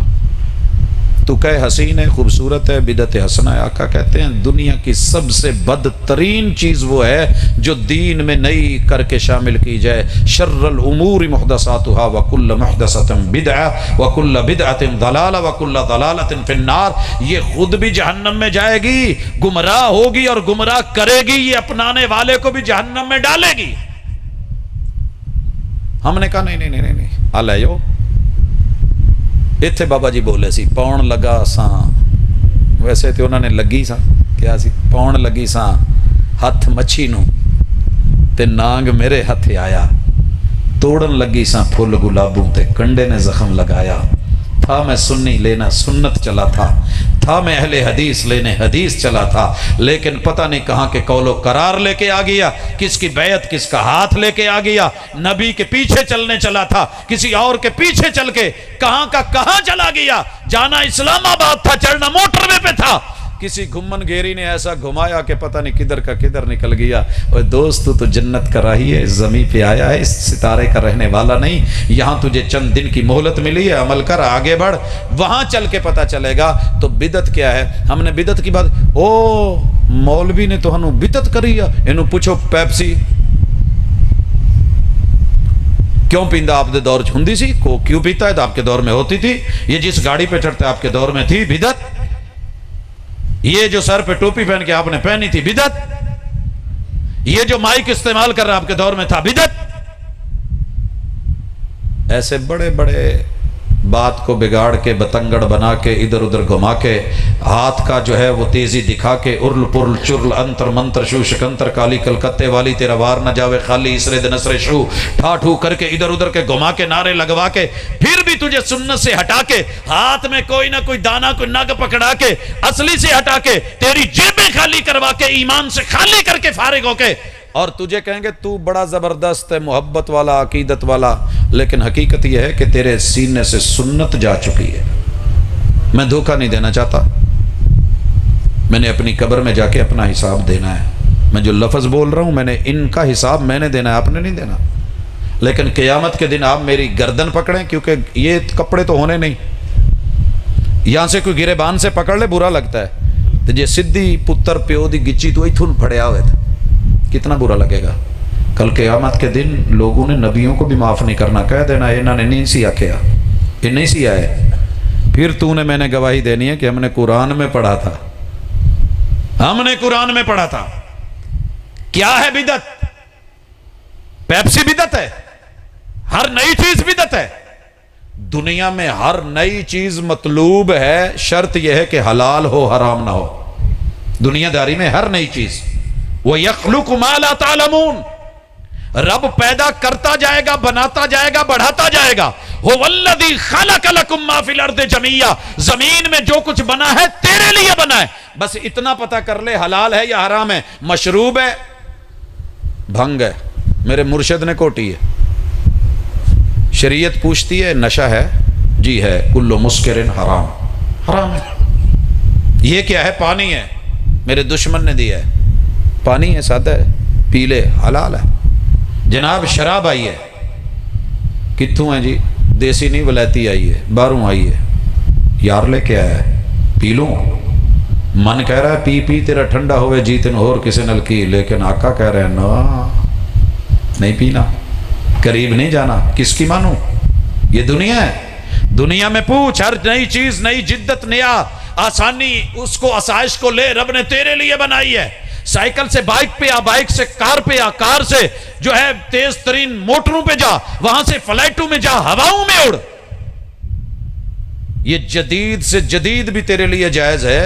تو کہ حسین ہے، خوبصورت ہے، بدعت حسنہ ہے۔ آقا کہتے ہیں دنیا کی سب سے بدترین چیز وہ ہے جو دین میں نئی کر کے شامل کی جائے۔ شر الامور محدثاتها وکل محدثۃ بدعہ وکل بدعۃ ضلالہ وکل ضلالۃ فی النار۔ یہ خود بھی جہنم میں جائے گی، گمراہ ہوگی اور گمراہ کرے گی، یہ اپنانے والے کو بھی جہنم میں ڈالے گی۔ ہم نے کہا نہیں آلائیو اتھے بابا جی بولے سی پاؤن لگا ساں، ویسے تو انہوں نے لگی ساں کیا سی پاؤن لگی ساں ہاتھ مچھی نو تے نانگ میرے ہاتھ آیا، توڑن لگی ساں پھول گلابوں تے کنڈے نے زخم لگایا، تھا میں سنی لینا سنت چلا تھا میں اہل حدیث لینے حدیث چلا تھا، لیکن پتہ نہیں کہاں کے قول و قرار لے کے آ گیا، کس کی بیعت کس کا ہاتھ لے کے آ گیا، نبی کے پیچھے چلنے چلا تھا، کسی اور کے پیچھے چل کے کہاں کا کہاں چلا گیا، جانا اسلام آباد تھا چڑھنا موٹر وے پہ تھا، کسی گھمن گیری نے ایسا گھمایا کہ پتہ نہیں کدھر کا کدھر نکل گیا۔ اور دوست تو جنت کا راہی ہے، اس زمین پہ آیا ہے، اس ستارے کا رہنے والا نہیں، یہاں تجھے چند دن کی مہلت ملی ہے، عمل کر آگے بڑھ، وہاں چل کے پتہ چلے گا۔ تو بدعت کیا ہے؟ ہم نے بدعت کی بات، او مولوی نے تو ہنو بدعت کری ہے، انہوں پوچھو پیپسی کیوں پیندا آپ دے دور چھندی سی کو کیوں پیتا ہے؟ تو آپ کے دور میں ہوتی تھی، یہ جس گاڑی پہ چڑھتا ہے آپ کے دور میں تھی بدعت، یہ جو سر پہ ٹوپی پہن کے آپ نے پہنی تھی بدعت، یہ جو مائک استعمال کر رہا آپ کے دور میں تھا بدعت۔ ایسے بڑے بڑے بات کو بگاڑ کے بتنگڑ بنا کے ادھر ادھر گھما کے ہاتھ کا جو ہے وہ تیزی دکھا کے ارل پرل چرل انتر منتر شو شکنتر کالی کلکتے والی تیرا وار نہ جاوے خالی اسرے دنسرے شو ٹھا ٹھو کر کے ادھر ادھر کے گھما کے نعرے لگوا کے پھر بھی تجھے سنت سے ہٹا کے ہاتھ میں کوئی نہ کوئی دانا کوئی نگ پکڑا کے اصلی سے ہٹا کے تیری جیبیں خالی کروا کے ایمان سے خالی کر کے فارغ ہو کے اور تجھے کہیں گے تو بڑا زبردست ہے محبت والا عقیدت والا، لیکن حقیقت یہ ہے کہ تیرے سینے سے سنت جا چکی ہے۔ میں دھوکہ نہیں دینا چاہتا، میں نے اپنی قبر میں جا کے اپنا حساب دینا ہے، میں جو لفظ بول رہا ہوں میں نے ان کا حساب میں نے دینا ہے، آپ نے نہیں دینا، لیکن قیامت کے دن آپ میری گردن پکڑیں، کیونکہ یہ کپڑے تو ہونے نہیں، یہاں سے کوئی گریبان سے پکڑ لے برا لگتا ہے، تو یہ سدھی پتر پیو دی گچی تو ایتھون پھڑیا ہوئے تھے کتنا برا لگے گا۔ کل قیامت کے دن لوگوں نے نبیوں کو بھی معاف نہیں کرنا، کہہ دینا انہوں نے نہیں سیا کیا، یہ نہیں سیا ہے، پھر تو نے میں نے گواہی دینی ہے کہ ہم نے قرآن میں پڑھا تھا، ہم نے قرآن میں پڑھا تھا۔ کیا ہے بدعت؟ پیپسی بدعت ہے، ہر نئی چیز بدعت ہے، دنیا میں ہر نئی چیز مطلوب ہے، شرط یہ ہے کہ حلال ہو حرام نہ ہو، دنیا داری میں ہر نئی چیز وَيَخْلُقُ مَا لَا تَعْلَمُونَ، رب پیدا کرتا جائے گا بناتا جائے گا بڑھاتا جائے گا۔ هُوَ الَّذِي خَلَقَ لَكُم مَّا فِي الْأَرْضِ جَمِيعًا، زمین میں جو کچھ بنا ہے تیرے لیے بنا ہے، بس اتنا پتہ کر لے حلال ہے یا حرام ہے، مشروب ہے بھنگ ہے، میرے مرشد نے کوٹی ہے، شریعت پوچھتی ہے نشہ ہے جی ہے، کل مسکر حرام، حرام ہے۔ یہ کیا ہے؟ پانی ہے، میرے دشمن نے دیا ہے، پانی ہے سادہ ہے پی لے حلال ہے۔ جناب شراب آئی ہے، کتوں ہے جی؟ دیسی نہیں ولایتی آئی ہے، باہروں آئی ہے، یار لے کے آیا ہے، پی لوں، من کہہ رہا ہے پی پی تیرا ٹھنڈا ہوئے جی تین اور کسی نل کی، لیکن آقا کہہ رہے ہیں نا نہیں پینا، قریب نہیں جانا، کس کی مانوں؟ یہ دنیا ہے، دنیا میں پوچھ ہر نئی چیز نئی جدت نیا آسانی اس کو آسائش کو لے، رب نے تیرے لیے بنائی ہے۔ سائیکل سے بائک پہ آ، بائک سے کار پہ آ، کار سے جو ہے تیز ترین موٹروں پہ جا، وہاں سے فلائٹوں میں جا، ہواؤں میں اڑ، یہ جدید سے جدید بھی تیرے لیے جائز ہے،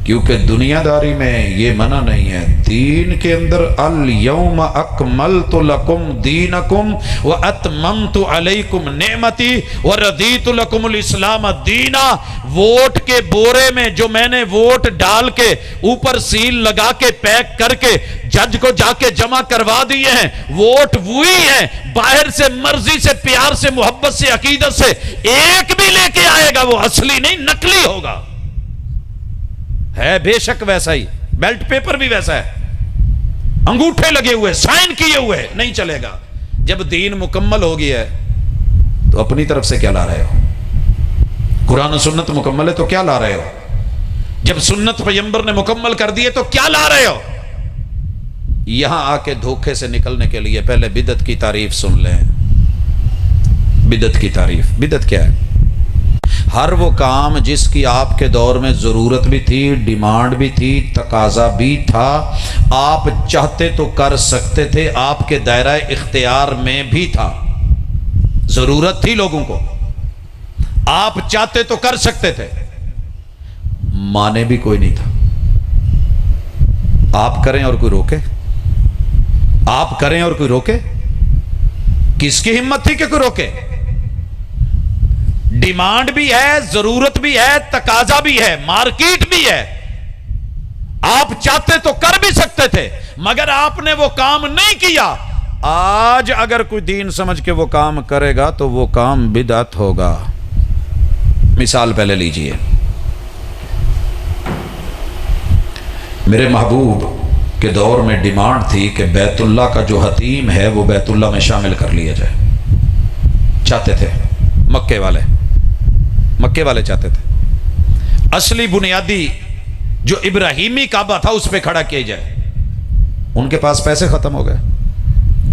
کیونکہ دنیا داری میں یہ منع نہیں ہے. دین کے اندر الیوم اکملت لکم دینکم واتممت علیکم نعمتی ورضیت لکم الاسلام دینا. ووٹ کے بورے میں جو میں نے ووٹ ڈال کے اوپر سیل لگا کے پیک کر کے جج کو جا کے جمع کروا دیے ہیں، ووٹ وہی ہیں. باہر سے مرضی سے پیار سے محبت سے عقیدت سے ایک بھی لے کے آئے گا وہ اصلی نہیں نقلی ہوگا. ہے بے شک ویسا ہی، بیلٹ پیپر بھی ویسا ہے، انگوٹھے لگے ہوئے سائن کیے ہوئے، نہیں چلے گا. جب دین مکمل ہو گیا ہے تو اپنی طرف سے کیا لا رہے ہو؟ قرآن و سنت مکمل ہے تو کیا لا رہے ہو؟ جب سنت پیغمبر نے مکمل کر دیے تو کیا لا رہے ہو؟ یہاں آ کے دھوکے سے نکلنے کے لیے پہلے بدعت کی تعریف سن لیں. بدعت کی تعریف. بدعت کیا ہے؟ ہر وہ کام جس کی آپ کے دور میں ضرورت بھی تھی، ڈیمانڈ بھی تھی، تقاضا بھی تھا، آپ چاہتے تو کر سکتے تھے، آپ کے دائرہ اختیار میں بھی تھا، ضرورت تھی لوگوں کو، آپ چاہتے تو کر سکتے تھے، مانے بھی کوئی نہیں تھا. آپ کریں اور کوئی روکے؟ آپ کریں اور کوئی روکے؟ کس کی ہمت تھی کہ کوئی روکے؟ ڈیمانڈ بھی ہے، ضرورت بھی ہے، تقاضا بھی ہے، مارکیٹ بھی ہے. آپ چاہتے تو کر بھی سکتے تھے مگر آپ نے وہ کام نہیں کیا. آج اگر کوئی دین سمجھ کے وہ کام کرے گا تو وہ کام بدعت ہوگا. مثال پہلے لیجئے. میرے محبوب کے دور میں ڈیمانڈ تھی کہ بیت اللہ کا جو حتیم ہے وہ بیت اللہ میں شامل کر لیا جائے. چاہتے تھے مکے والے چاہتے تھے اصلی بنیادی جو ابراہیمی کعبہ تھا اس پہ کھڑا کیا جائے. ان کے پاس پیسے ختم ہو گئے.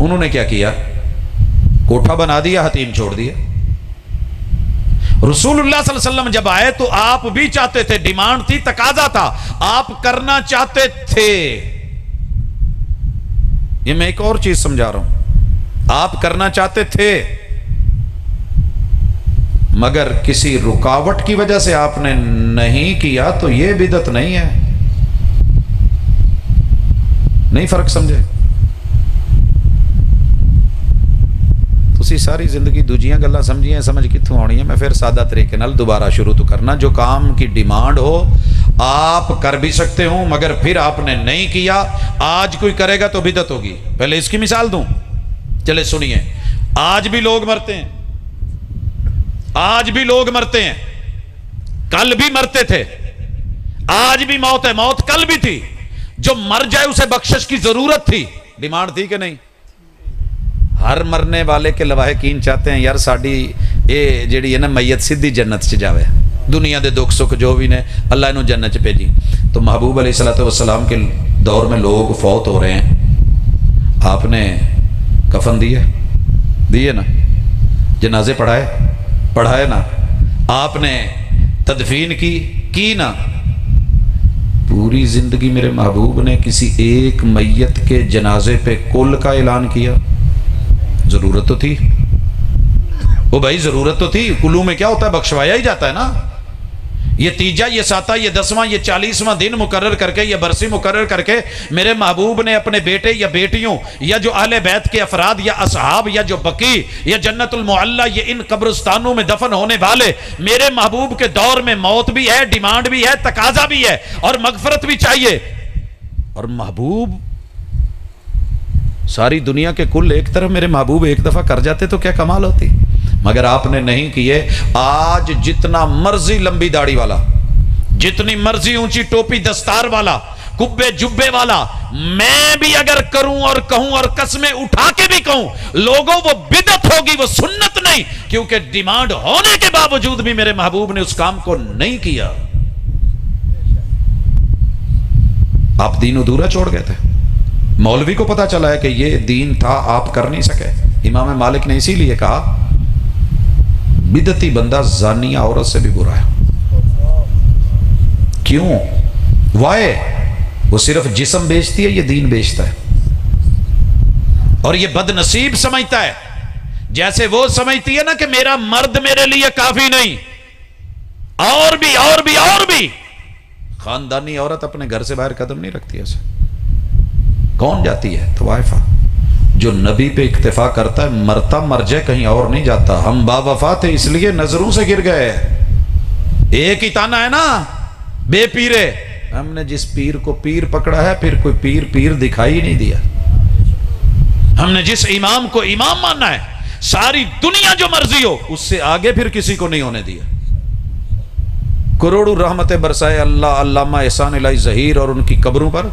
انہوں نے کیا کیا؟ کوٹھا بنا دیا، حتیم چھوڑ دیا. رسول اللہ صلی اللہ علیہ وسلم جب آئے تو آپ بھی چاہتے تھے، ڈیمانڈ تھی، تقاضا تھا، آپ کرنا چاہتے تھے. یہ میں ایک اور چیز سمجھا رہا ہوں. آپ کرنا چاہتے تھے مگر کسی رکاوٹ کی وجہ سے آپ نے نہیں کیا تو یہ بدعت نہیں ہے. نہیں فرق سمجھے؟ تسی ساری زندگی دوجیاں گلاں سمجھیاں، سمجھ کتوں آنی ہے. میں پھر سادہ طریقے نال دوبارہ شروع تو کرنا. جو کام کی ڈیمانڈ ہو آپ کر بھی سکتے ہوں مگر پھر آپ نے نہیں کیا، آج کوئی کرے گا تو بدعت ہوگی. پہلے اس کی مثال دوں، چلے سنیے. آج بھی لوگ مرتے ہیں، آج بھی لوگ مرتے ہیں، کل بھی مرتے تھے، آج بھی موت ہے، موت کل بھی تھی. جو مر جائے اسے بخشش کی ضرورت تھی، ڈیمانڈ تھی کہ نہیں؟ ہر مرنے والے کے لواحقین چاہتے ہیں یار ساڈی اے جیڑی ہے نا میت سیدھی جنت چ جاوے، دنیا دے دکھ سکھ جو بھی نے اللہ انہوں جنت چ بھیجی. تو محبوب علیہ الصلوۃ والسلام کے دور میں لوگ فوت ہو رہے ہیں، آپ نے کفن دیے نا، جنازے پڑھائے نا، آپ نے تدفین کی نا. پوری زندگی میرے محبوب نے کسی ایک میت کے جنازے پہ کل کا اعلان کیا؟ ضرورت تو تھی وہ بھائی، ضرورت تو تھی. کلو میں کیا ہوتا ہے؟ بخشوایا ہی جاتا ہے نا. یہ تیجا، یہ ساتواں، یہ 10واں، یہ 40واں دن مقرر کر کے، یہ برسی مقرر کر کے میرے محبوب نے اپنے بیٹے یا بیٹیوں یا جو اہل بیت کے افراد یا اصحاب یا جو بقی یا جنت المعلی یہ ان قبرستانوں میں دفن ہونے والے میرے محبوب کے دور میں موت بھی ہے، ڈیمانڈ بھی ہے، تقاضا بھی ہے اور مغفرت بھی چاہیے. اور محبوب ساری دنیا کے کل ایک طرف میرے محبوب ایک دفعہ کر جاتے تو کیا کمال ہوتی. مگر آپ نے نہیں کیے. آج جتنا مرضی لمبی داڑھی والا، جتنی مرضی اونچی ٹوپی دستار والا، کبے جبے والا میں بھی اگر کروں اور کہوں اور قسمیں اٹھا کے بھی کہوں، لوگوں وہ بدعت ہوگی، وہ سنت نہیں. کیونکہ ڈیمانڈ ہونے کے باوجود بھی میرے محبوب نے اس کام کو نہیں کیا. آپ دین ادھورا چھوڑ گئے تھے. مولوی کو پتا چلا ہے کہ یہ دین تھا، آپ کر نہیں سکے. امام مالک نے اسی لیے کہا بدعتی بندہ زانیہ عورت سے بھی برا ہے. کیوں؟ وائے وہ صرف جسم بیچتی ہے، یہ دین بیچتا ہے. اور یہ بد نصیب سمجھتا ہے، جیسے وہ سمجھتی ہے نا کہ میرا مرد میرے لیے کافی نہیں، اور بھی خاندانی عورت اپنے گھر سے باہر قدم نہیں رکھتی ایسے. کون جاتی ہے طوائفہ؟ جو نبی پہ اکتفا کرتا ہے مرتا مر جائے کہیں اور نہیں جاتا. ہم با وفا تھے اس لیے نظروں سے گر گئے. ایک ہی تانا ہے نا بے پیرے. ہم نے جس پیر کو پیر پکڑا ہے پھر کوئی پیر پیر دکھائی نہیں دیا. ہم نے جس امام کو امام مانا ہے ساری دنیا جو مرضی ہو اس سے آگے پھر کسی کو نہیں ہونے دیا. کروڑوں رحمتیں برسائے اللہ علامہ احسان الہی ظہیر اور ان کی قبروں پر،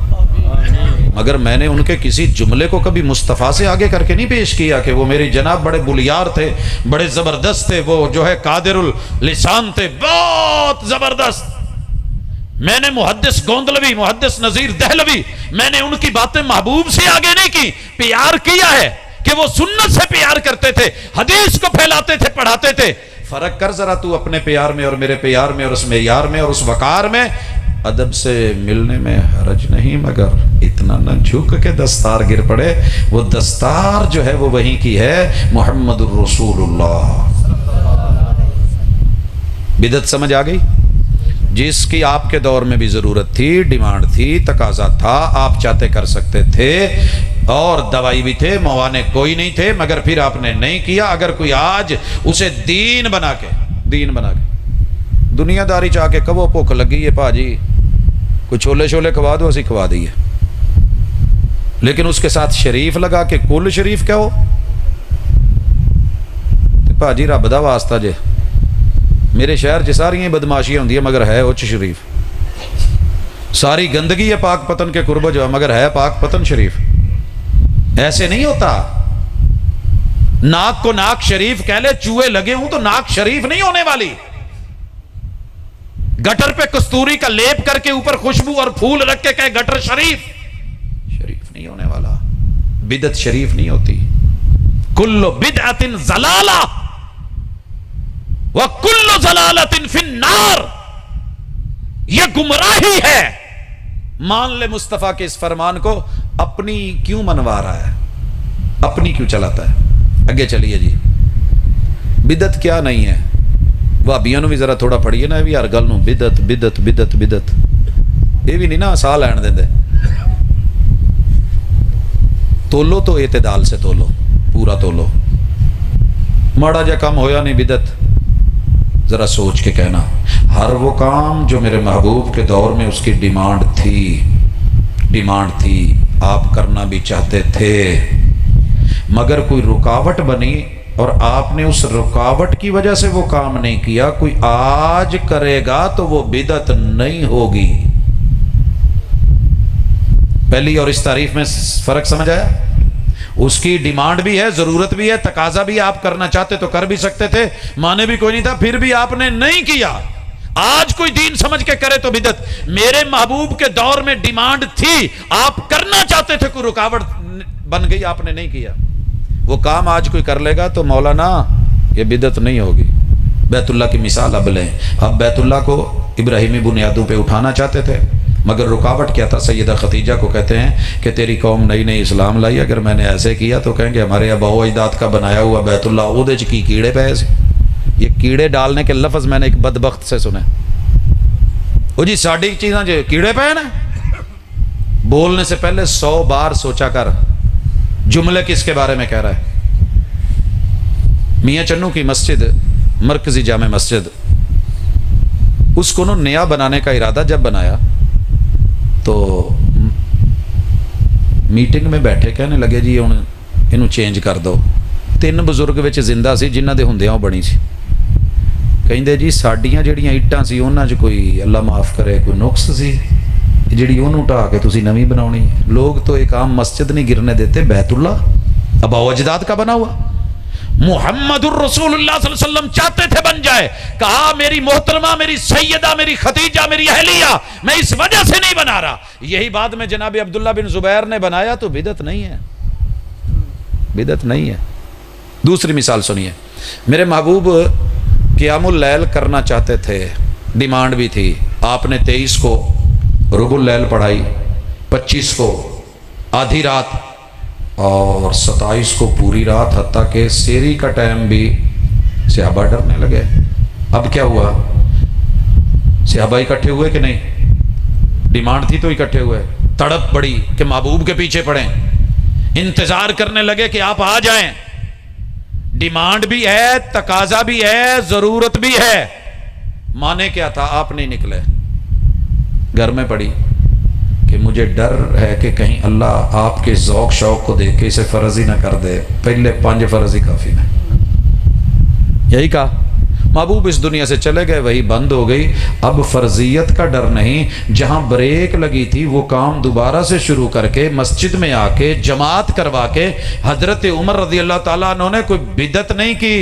مگر میں نے ان کے کسی جملے کو کبھی مصطفیٰ سے آگے کر کے نہیں پیش کیا کہ وہ میری جناب بڑے بلیار تھے، بڑے زبردست تھے، وہ جو ہے قادر اللسان تھے، بہت زبردست. میں نے محدث گوندلوی، محدث نذیر دہلوی، میں نے ان کی باتیں محبوب سے آگے نہیں کی. پیار کیا ہے کہ وہ سنت سے پیار کرتے تھے، حدیث کو پھیلاتے تھے، پڑھاتے تھے. فرق کر ذرا تو اپنے پیار میں اور میرے پیار میں اور اس معیار میں اور اس وقار میں. ادب سے ملنے میں حرج نہیں، مگر اتنا نہ جھک کے دستار گر پڑے. وہ دستار جو ہے وہ وہیں کی ہے، محمد الرسول اللہ. بدعت سمجھ آ گئی؟ جس کی آپ کے دور میں بھی ضرورت تھی، ڈیمانڈ تھی، تقاضا تھا، آپ چاہتے کر سکتے تھے، اور دوائی بھی تھے، موانع کوئی نہیں تھے، مگر پھر آپ نے نہیں کیا. اگر کوئی آج اسے دین بنا کے دنیا داری چاہ کے کبو بھوک لگی ہے پاجی کوئی چھولے چھولے کھوا دو، اسی کھوا دیے، لیکن اس کے ساتھ شریف لگا کے کل شریف کیا ہو پاجی رب دا واسطہ جے. میرے شہر چ ساری بدماشیاں ہوندی ہے مگر ہے اچ شریف. ساری گندگی ہے پاک پتن کے قرب جو مگر ہے پاک پتن شریف. ایسے نہیں ہوتا. ناک کو ناک شریف کہہ لے چوہے لگے ہوں تو ناک شریف نہیں ہونے والی. گٹر پہ کستوری کا لیپ کر کے اوپر خوشبو اور پھول رکھ کے کہے گٹر شریف نہیں ہونے والا. بدعت شریف نہیں ہوتی. کل بدعت ضلالہ وَكُلُّ ضَلَالَةٍ فِي النَّارِ. یہ گمراہی ہے. مان لے مصطفیٰ کے اس فرمان کو. اپنی کیوں منوا رہا ہے، اپنی کیوں چلاتا ہے؟ اگے چلیے جی. بدعت کیا نہیں ہے؟ وہابیاں نو بھی ذرا تھوڑا پڑھیے نا، بھی ہر گل نو بدعت بدعت بدعت بدعت، یہ بھی نہیں نا ساہ لین دے. تولو تو اعتدال سے تولو، پورا تولو. ماڑا جا کام ہویا نہیں بدعت، ذرا سوچ کے کہنا. ہر وہ کام جو میرے محبوب کے دور میں اس کی ڈیمانڈ تھی، آپ کرنا بھی چاہتے تھے، مگر کوئی رکاوٹ بنی اور آپ نے اس رکاوٹ کی وجہ سے وہ کام نہیں کیا. کوئی آج کرے گا تو وہ بدعت نہیں ہوگی. پہلی اور اس تعریف میں فرق سمجھ آیا؟ اس کی ڈیمانڈ بھی ہے، ضرورت بھی ہے، تقاضا بھی. آپ کرنا چاہتے تو کر بھی سکتے تھے، مانے بھی کوئی نہیں تھا، پھر بھی آپ نے نہیں کیا. آج کوئی دین سمجھ کے کرے تو بدعت. میرے محبوب کے دور میں ڈیمانڈ تھی، آپ کرنا چاہتے تھے، کوئی رکاوٹ بن گئی، آپ نے نہیں کیا. وہ کام آج کوئی کر لے گا تو مولانا یہ بدعت نہیں ہوگی. بیت اللہ کی مثال اب لیں. اب بیت اللہ کو ابراہیمی بنیادوں پہ اٹھانا چاہتے تھے، مگر رکاوٹ کیا تھا؟ سیدہ خدیجہ کو کہتے ہیں کہ تیری قوم نئی نئی اسلام لائی، اگر میں نے ایسے کیا تو کہیں گے ہمارے ابا و اجداد کا بنایا ہوا بیت اللہ اودے چ کی کیڑے پے سے. یہ کیڑے ڈالنے کے لفظ میں نے ایک بدبخت سے سنے. وہ جی ساڑی چیزاں جو کیڑے پے نا، بولنے سے پہلے 100 بار سوچا کر جملے کس کے بارے میں کہہ رہا ہے. میاں چنو کی مسجد، مرکزی جامع مسجد، اس کو نیا بنانے کا ارادہ جب بنایا تو میٹنگ میں بیٹھے کہنے لگے جی ہن اینو چینج کر دو. 3 بزرگ وچ زندہ سی جنہاں دے ہوندیاں بنی سی. کہندے جی ساڈیاں جڑیاں اٹاں سی انہاں چ کوئی اللہ معاف کرے کوئی نقص سی جڑی اونوں ٹھا کے تسی نویں بناونی. لوگ تو ایک عام مسجد نہیں گرنے دیتے، بیت اللہ ابا و اجداد کا بنا ہوا. محمد الرسول اللہ صلی اللہ علیہ وسلم چاہتے تھے بن جائے. کہا میری محترمہ، میری سیدہ، میری خدیجہ، میری اہلیہ، میں اس وجہ سے نہیں بنا رہا. یہی بات میں جناب عبداللہ بن زبیر نے بنایا تو بدعت نہیں ہے، بدعت نہیں ہے. دوسری مثال سنیے. میرے محبوب قیام اللیل کرنا چاہتے تھے، ڈیمانڈ بھی تھی. آپ نے 23 کو ربع اللیل پڑھائی، 25 کو آدھی رات اور 27 کو پوری رات، حتیٰ کہ سیری کا ٹائم بھی صحابہ ڈرنے لگے. اب کیا ہوا؟ صحابہ اکٹھے ہوئے کہ نہیں؟ ڈیمانڈ تھی تو اکٹھے ہوئے، تڑپ پڑی کہ محبوب کے پیچھے پڑیں، انتظار کرنے لگے کہ آپ آ جائیں، ڈیمانڈ بھی ہے، تقاضا بھی ہے، ضرورت بھی ہے، مانے کیا تھا؟ آپ نہیں نکلے، گھر میں پڑی کہ مجھے ڈر ہے کہ کہیں اللہ آپ کے ذوق شوق کو دیکھ کے اسے فرض ہی نہ کر دے، پہلے 5 فرض ہی کافی ہے۔ یہی کہا، محبوب اس دنیا سے چلے گئے، وہی بند ہو گئی، اب فرضیت کا ڈر نہیں، جہاں بریک لگی تھی وہ کام دوبارہ سے شروع کر کے مسجد میں آ کے جماعت کروا کے حضرت عمر رضی اللہ تعالیٰ عنہ نے کوئی بدعت نہیں کی،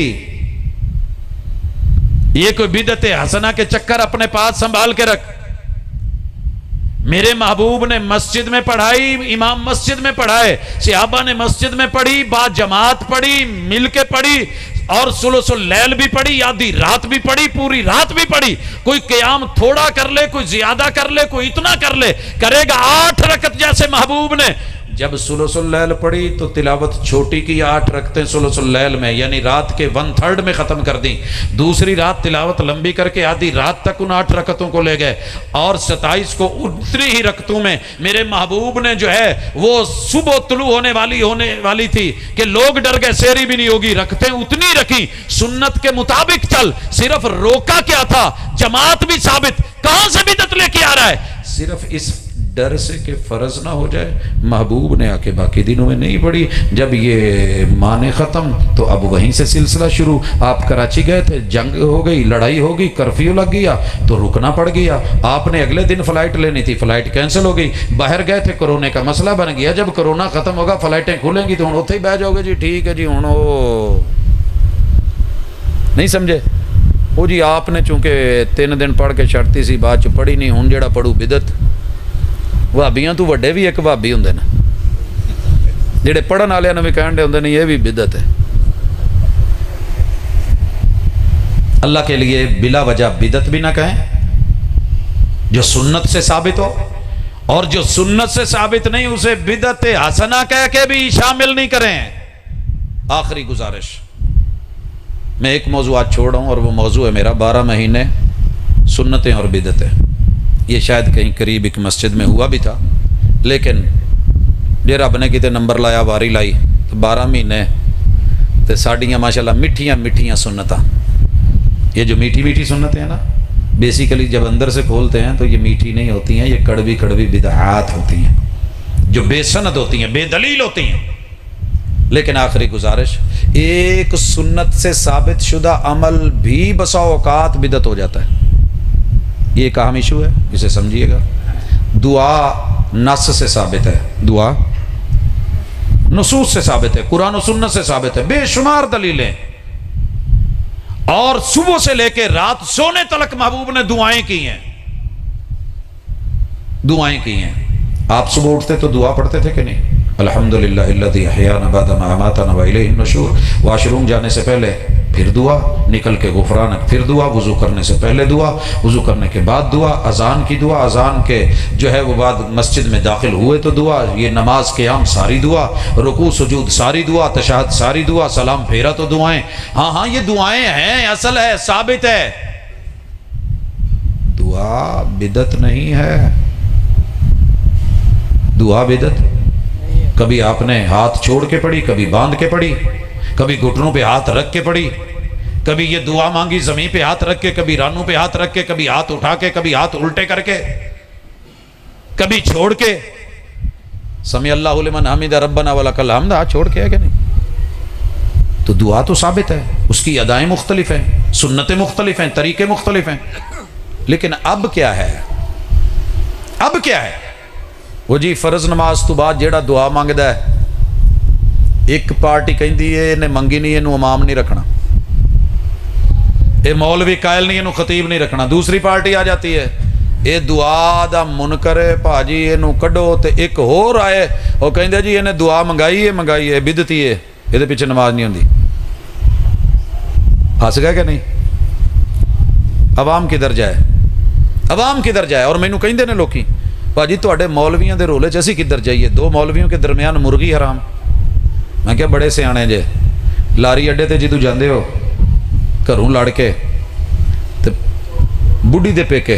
یہ کوئی بدعت حسنہ کے چکر اپنے پاس سنبھال کے رکھ، میرے محبوب نے مسجد میں پڑھائی، امام مسجد میں پڑھائے، صحابہ نے مسجد میں پڑھی، با جماعت پڑھی، مل کے پڑھی، اور ثلث اللیل بھی پڑھی، آدھی رات بھی پڑھی، پوری رات بھی پڑھی، کوئی قیام تھوڑا کر لے، کوئی زیادہ کر لے، کوئی اتنا کر لے، کرے گا 8 رکعت جیسے محبوب نے۔ جب ثلث اللیل پڑھی تو تلاوت چھوٹی کی، 8 رکعتیں ثلث اللیل میں، یعنی رات کے 1/3 میں ختم کر دی، دوسری رات تلاوت لمبی کر کے آدھی رات تک ان 8 رکعتوں کو لے گئے، اور 27 کو اتنی ہی رکعتوں میں میرے محبوب نے جو ہے وہ صبح طلوع ہونے والی تھی کہ لوگ ڈر گئے، سیری بھی نہیں ہوگی، رکعتیں اتنی رکھی، سنت کے مطابق چل، صرف روکا کیا تھا؟ جماعت بھی ثابت، کہاں سے بدعت لے کے آ رہا ہے؟ صرف اس ڈر سے کہ فرض نہ ہو جائے، محبوب نے آ کے باقی دنوں میں نہیں پڑھی، جب یہ مانے ختم تو اب وہیں سے سلسلہ شروع، آپ کراچی گئے تھے، جنگ ہو گئی، لڑائی ہو گئی، کرفیو لگ گیا تو رکنا پڑ گیا، آپ نے اگلے دن فلائٹ لینی تھی، فلائٹ کینسل ہو گئی، باہر گئے تھے، کرونے کا مسئلہ بن گیا، جب کرونا ختم ہوگا فلائٹیں کھولیں گی تو ہوں اتھے ہی بیٹھ جاؤ گے، جی ٹھیک ہے جی ہوں نہیں سمجھے، وہ جی آپ نے چونکہ 3 دن پڑھ کے چھڑتی سی، بعد چ پڑھی نہیں، ہوں جیڑا پڑھو بدعت، وہابیاں تو وڈے بھی ایک وہابی ہوندے نا، جڑے پڑھن والے نے بھی کہن دے ہوندے نہیں یہ بھی بدعت ہے۔ اللہ کے لیے بلا وجہ بدعت بھی نہ کہیں، جو سنت سے ثابت ہو، اور جو سنت سے ثابت نہیں اسے بدعت حسنہ کہہ کے بھی شامل نہیں کریں۔ آخری گزارش، میں ایک موضوع آج چھوڑ رہا ہوں، اور وہ موضوع ہے میرا 12 مہینے سنتیں اور بدعتیں۔ یہ شاید کہیں قریب ایک مسجد میں ہوا بھی تھا، لیکن جے رب نے کتے نمبر لایا، واری لائی، تو 12 مہینے تو ساڑیاں ماشاءاللہ میٹھیاں میٹھیاں سنتاں، یہ جو میٹھی میٹھی سنتیں ہیں نا، بیسیکلی جب اندر سے کھولتے ہیں تو یہ میٹھی نہیں ہوتی ہیں، یہ کڑوی کڑوی بدعات ہوتی ہیں، جو بے سند ہوتی ہیں، بے دلیل ہوتی ہیں۔ لیکن آخری گزارش، ایک سنت سے ثابت شدہ عمل بھی بسا اوقات بدعت ہو جاتا ہے، یہ ایک اہم ایشو ہے، اسے سمجھیے گا۔ دعا نص سے ثابت ہے، دعا نصوص سے ثابت ہے، قرآن و سنت سے ثابت ہے، بے شمار دلیلیں، اور صبح سے لے کے رات سونے تلک محبوب نے دعائیں کی ہیں، دعائیں کی ہیں۔ آپ صبح اٹھتے تو دعا پڑھتے تھے کہ نہیں؟ الحمدللہ الذی احیانا بعد ما اماتنا والیہ النشور، واش روم جانے سے پہلے پھر دعا، نکل کے غفرانک پھر دعا، وضو کرنے سے پہلے دعا، وضو کرنے کے بعد دعا، اذان کی دعا، اذان کے جو ہے وہ بعد مسجد میں داخل ہوئے تو دعا، یہ نماز قیام ساری دعا، رکوع سجود ساری دعا، تشہد ساری دعا، سلام پھیرا تو دعائیں۔ ہاں یہ دعائیں ہیں، اصل ہے، ثابت ہے، دعا بدعت نہیں ہے، دعا بدعت۔ کبھی آپ نے ہاتھ چھوڑ کے پڑھی، کبھی باندھ کے پڑھی، کبھی گھٹنوں پہ ہاتھ رکھ کے پڑھی، کبھی یہ دعا مانگی زمین پہ ہاتھ رکھ کے، کبھی رانوں پہ ہاتھ رکھ کے، کبھی ہاتھ اٹھا کے، کبھی ہاتھ الٹے کر کے، کبھی چھوڑ کے، سمیع اللہ لمن حمدہ ربنا ولک الحمد، ہاتھ چھوڑ کے ہے کہ نہیں؟ تو دعا تو ثابت ہے، اس کی ادائیں مختلف ہیں، سنتیں مختلف ہیں، طریقے مختلف ہیں، لیکن اب کیا ہے؟ اب کیا ہے؟ وہ جی فرض نماز تو بعد جیڑا دعا مانگدا ہے، ایک پارٹی کہندی ہے انہیں منگی نہیں، انہوں امام نہیں رکھنا، اے مولوی قائل نہیں، انہوں خطیب نہیں رکھنا، دوسری پارٹی آ جاتی ہے، اے دعا دا منکر ہے پاجی انہوں کڈو، تے ایک ہور آئے وہ کہندے جی انہیں دعا منگائی ہے بدعتی ہے، یہ پیچھے نماز نہیں ہوندی۔ ہنس گئے کہ نہیں؟ عوام کدھر جائے؟ عوام کدھر جائے؟ اور مینوں کہندے نے لوکی پاجی تواڈے مولویاں دے رولے چ اسی کدھر جائیے؟ 2 مولویوں کے درمیان مرغی حرام۔ میں کہا بڑے سیانے جے، لاری اڈے تے جدو جاندے ہو گھروں لڑ کے تے بڈھی دے پیکے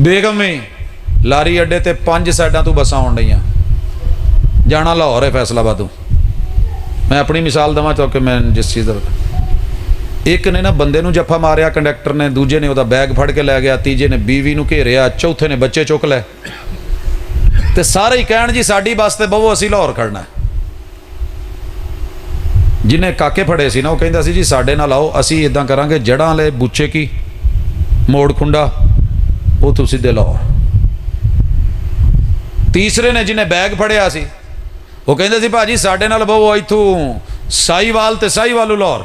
ਬੇਗਮ ਵੀ ਲਾਰੀ ਅੱਡੇ ਤੇ 5 ਸਾਈਡਾਂ ਤੋਂ ਬੱਸਾਂ ਆਉਣ ਡਈਆਂ, ਜਾਣਾ ਲਾਹੌਰ ਹੈ ਫੈਸਲਾਬਾਦੋਂ। ਮੈਂ ਆਪਣੀ ਮਿਸਾਲ ਦੇਵਾਂ ਕਿਉਂਕਿ ਮੈਂ ਜਿਸ ਚੀਜ਼ ਦਾ, ਇੱਕ ਨੇ ਨਾ ਬੰਦੇ ਨੂੰ ਜੱਫਾ ਮਾਰਿਆ ਕੰਡਕਟਰ ਨੇ, ਦੂਜੇ ਨੇ ਉਹਦਾ ਬੈਗ ਫੜ ਕੇ ਲੈ ਗਿਆ, ਤੀਜੇ ਨੇ ਬੀਵੀ ਨੂੰ ਘੇਰਿਆ, ਚੌਥੇ ਨੇ ਬੱਚੇ ਚੁੱਕ ਲਏ, ਤੇ ਸਾਰੇ ਹੀ ਕਹਿਣ ਜੀ ਸਾਡੀ ਬੱਸ ਤੇ ਬਹੋ ਅਸੀਂ ਲਾਹੌਰ ਖੜਨਾ। ਜਿਹਨੇ ਕਾਕੇ ਫੜੇ ਸੀ ਨਾ ਉਹ ਕਹਿੰਦਾ ਸੀ ਜੀ ਸਾਡੇ ਨਾਲ ਆਓ, ਅਸੀਂ ਇਦਾਂ ਕਰਾਂਗੇ ਜੜ੍ਹਾਂ ਵਾਲੇ ਬੁੱਚੇ ਕੀ ਮੋੜ ਖੁੰਡਾ ਉਹ ਤੋਂ ਸਿੱਧੇ ਲਾਹੌਰ। ਤੀਸਰੇ ਨੇ ਜਿਹਨੇ ਬੈਗ ਫੜਿਆ ਸੀ ਉਹ ਕਹਿੰਦਾ ਸੀ ਭਾਜੀ ਸਾਡੇ ਨਾਲ ਬਹੋ ਇੱਥੋਂ ਸਾਈਵਾਲ ਤੇ ਸਾਈਵਾਲੂ ਲਾਹੌਰ।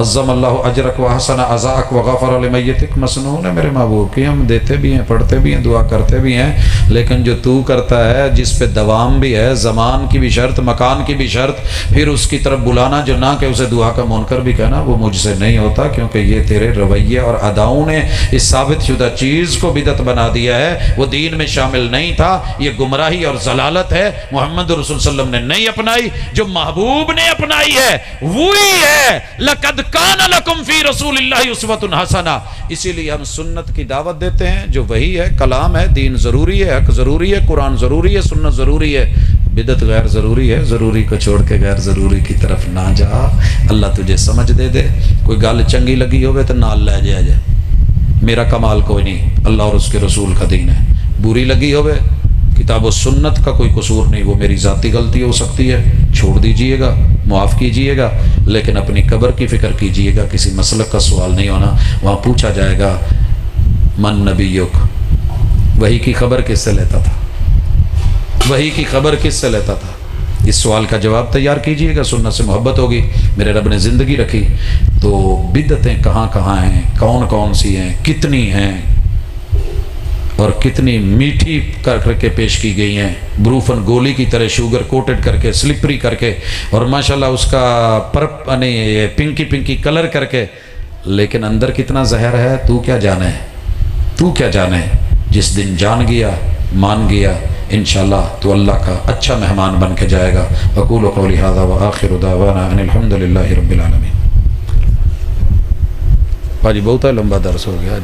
عظم اللہ اجرک و حسن عزاک و غفر لمیتک مسنون ہے میرے محبوب کی ہم دیتے بھی ہیں، پڑھتے بھی ہیں، دعا کرتے بھی ہیں، لیکن جو تو کرتا ہے جس پہ دوام بھی ہے، زمان کی بھی شرط، مکان کی بھی شرط، پھر اس کی طرف بلانا جو نہ کہ اسے دعا کا منکر بھی کہنا، وہ مجھ سے نہیں ہوتا، کیونکہ یہ تیرے رویے اور اداؤں نے اس ثابت شدہ چیز کو بدعت بنا دیا ہے، وہ دین میں شامل نہیں تھا، یہ گمراہی اور ضلالت ہے، محمد رسول صلی اللہ علیہ وسلم نے نہیں اپنائی، جو محبوب نے اپنائی ہے وہی ہے لَقَدْ كَانَ لَكُمْ فِي رَسُولِ اللَّهِ أُسْوَةٌ حَسَنَةٌ۔ اسی لیے ہم سنت کی دعوت دیتے ہیں، جو وہی ہے، کلام ہے، دین ضروری ہے، حق ضروری ہے، قرآن ضروری ہے، سنت ضروری ہے، بدعت غیر ضروری ہے، ضروری کو چھوڑ کے غیر ضروری کی طرف نہ جا، اللہ تجھے سمجھ دے دے، کوئی گل چنگی لگی ہوئے تو نال لے جائے جائے، میرا کمال کوئی نہیں، اللہ اور اس کے رسول کا دین ہے، بری لگی ہوئے کتاب و سنت کا کوئی قصور نہیں، وہ میری ذاتی غلطی ہو سکتی ہے، چھوڑ دیجئے گا، معاف کیجئے گا، لیکن اپنی قبر کی فکر کیجئے گا، کسی مسلک کا سوال نہیں ہونا، وہاں پوچھا جائے گا من نبیک، وحی کی خبر کس سے لیتا تھا، وحی کی خبر کس سے لیتا تھا، اس سوال کا جواب تیار کیجئے گا، سنت سے محبت ہوگی، میرے رب نے زندگی رکھی تو بدعتیں کہاں کہاں ہیں، کون کون سی ہیں، کتنی ہیں، اور کتنی میٹھی کر کے پیش کی گئی ہیں، بروفن گولی کی طرح شوگر کوٹڈ کر کے، سلپری کر کے، اور ماشاءاللہ اس کا پنکی پنکی کلر کر کے، لیکن اندر کتنا زہر ہے تو کیا جانے، تو کیا جانے، جس دن جان گیا مان گیا انشاءاللہ تو اللہ کا اچھا مہمان بن کے جائے گا۔ اقول قولی ھذا وآخر دعوانا ان الحمد للہ رب العالمین۔ باجی بہت لمبا درس ہو گیا۔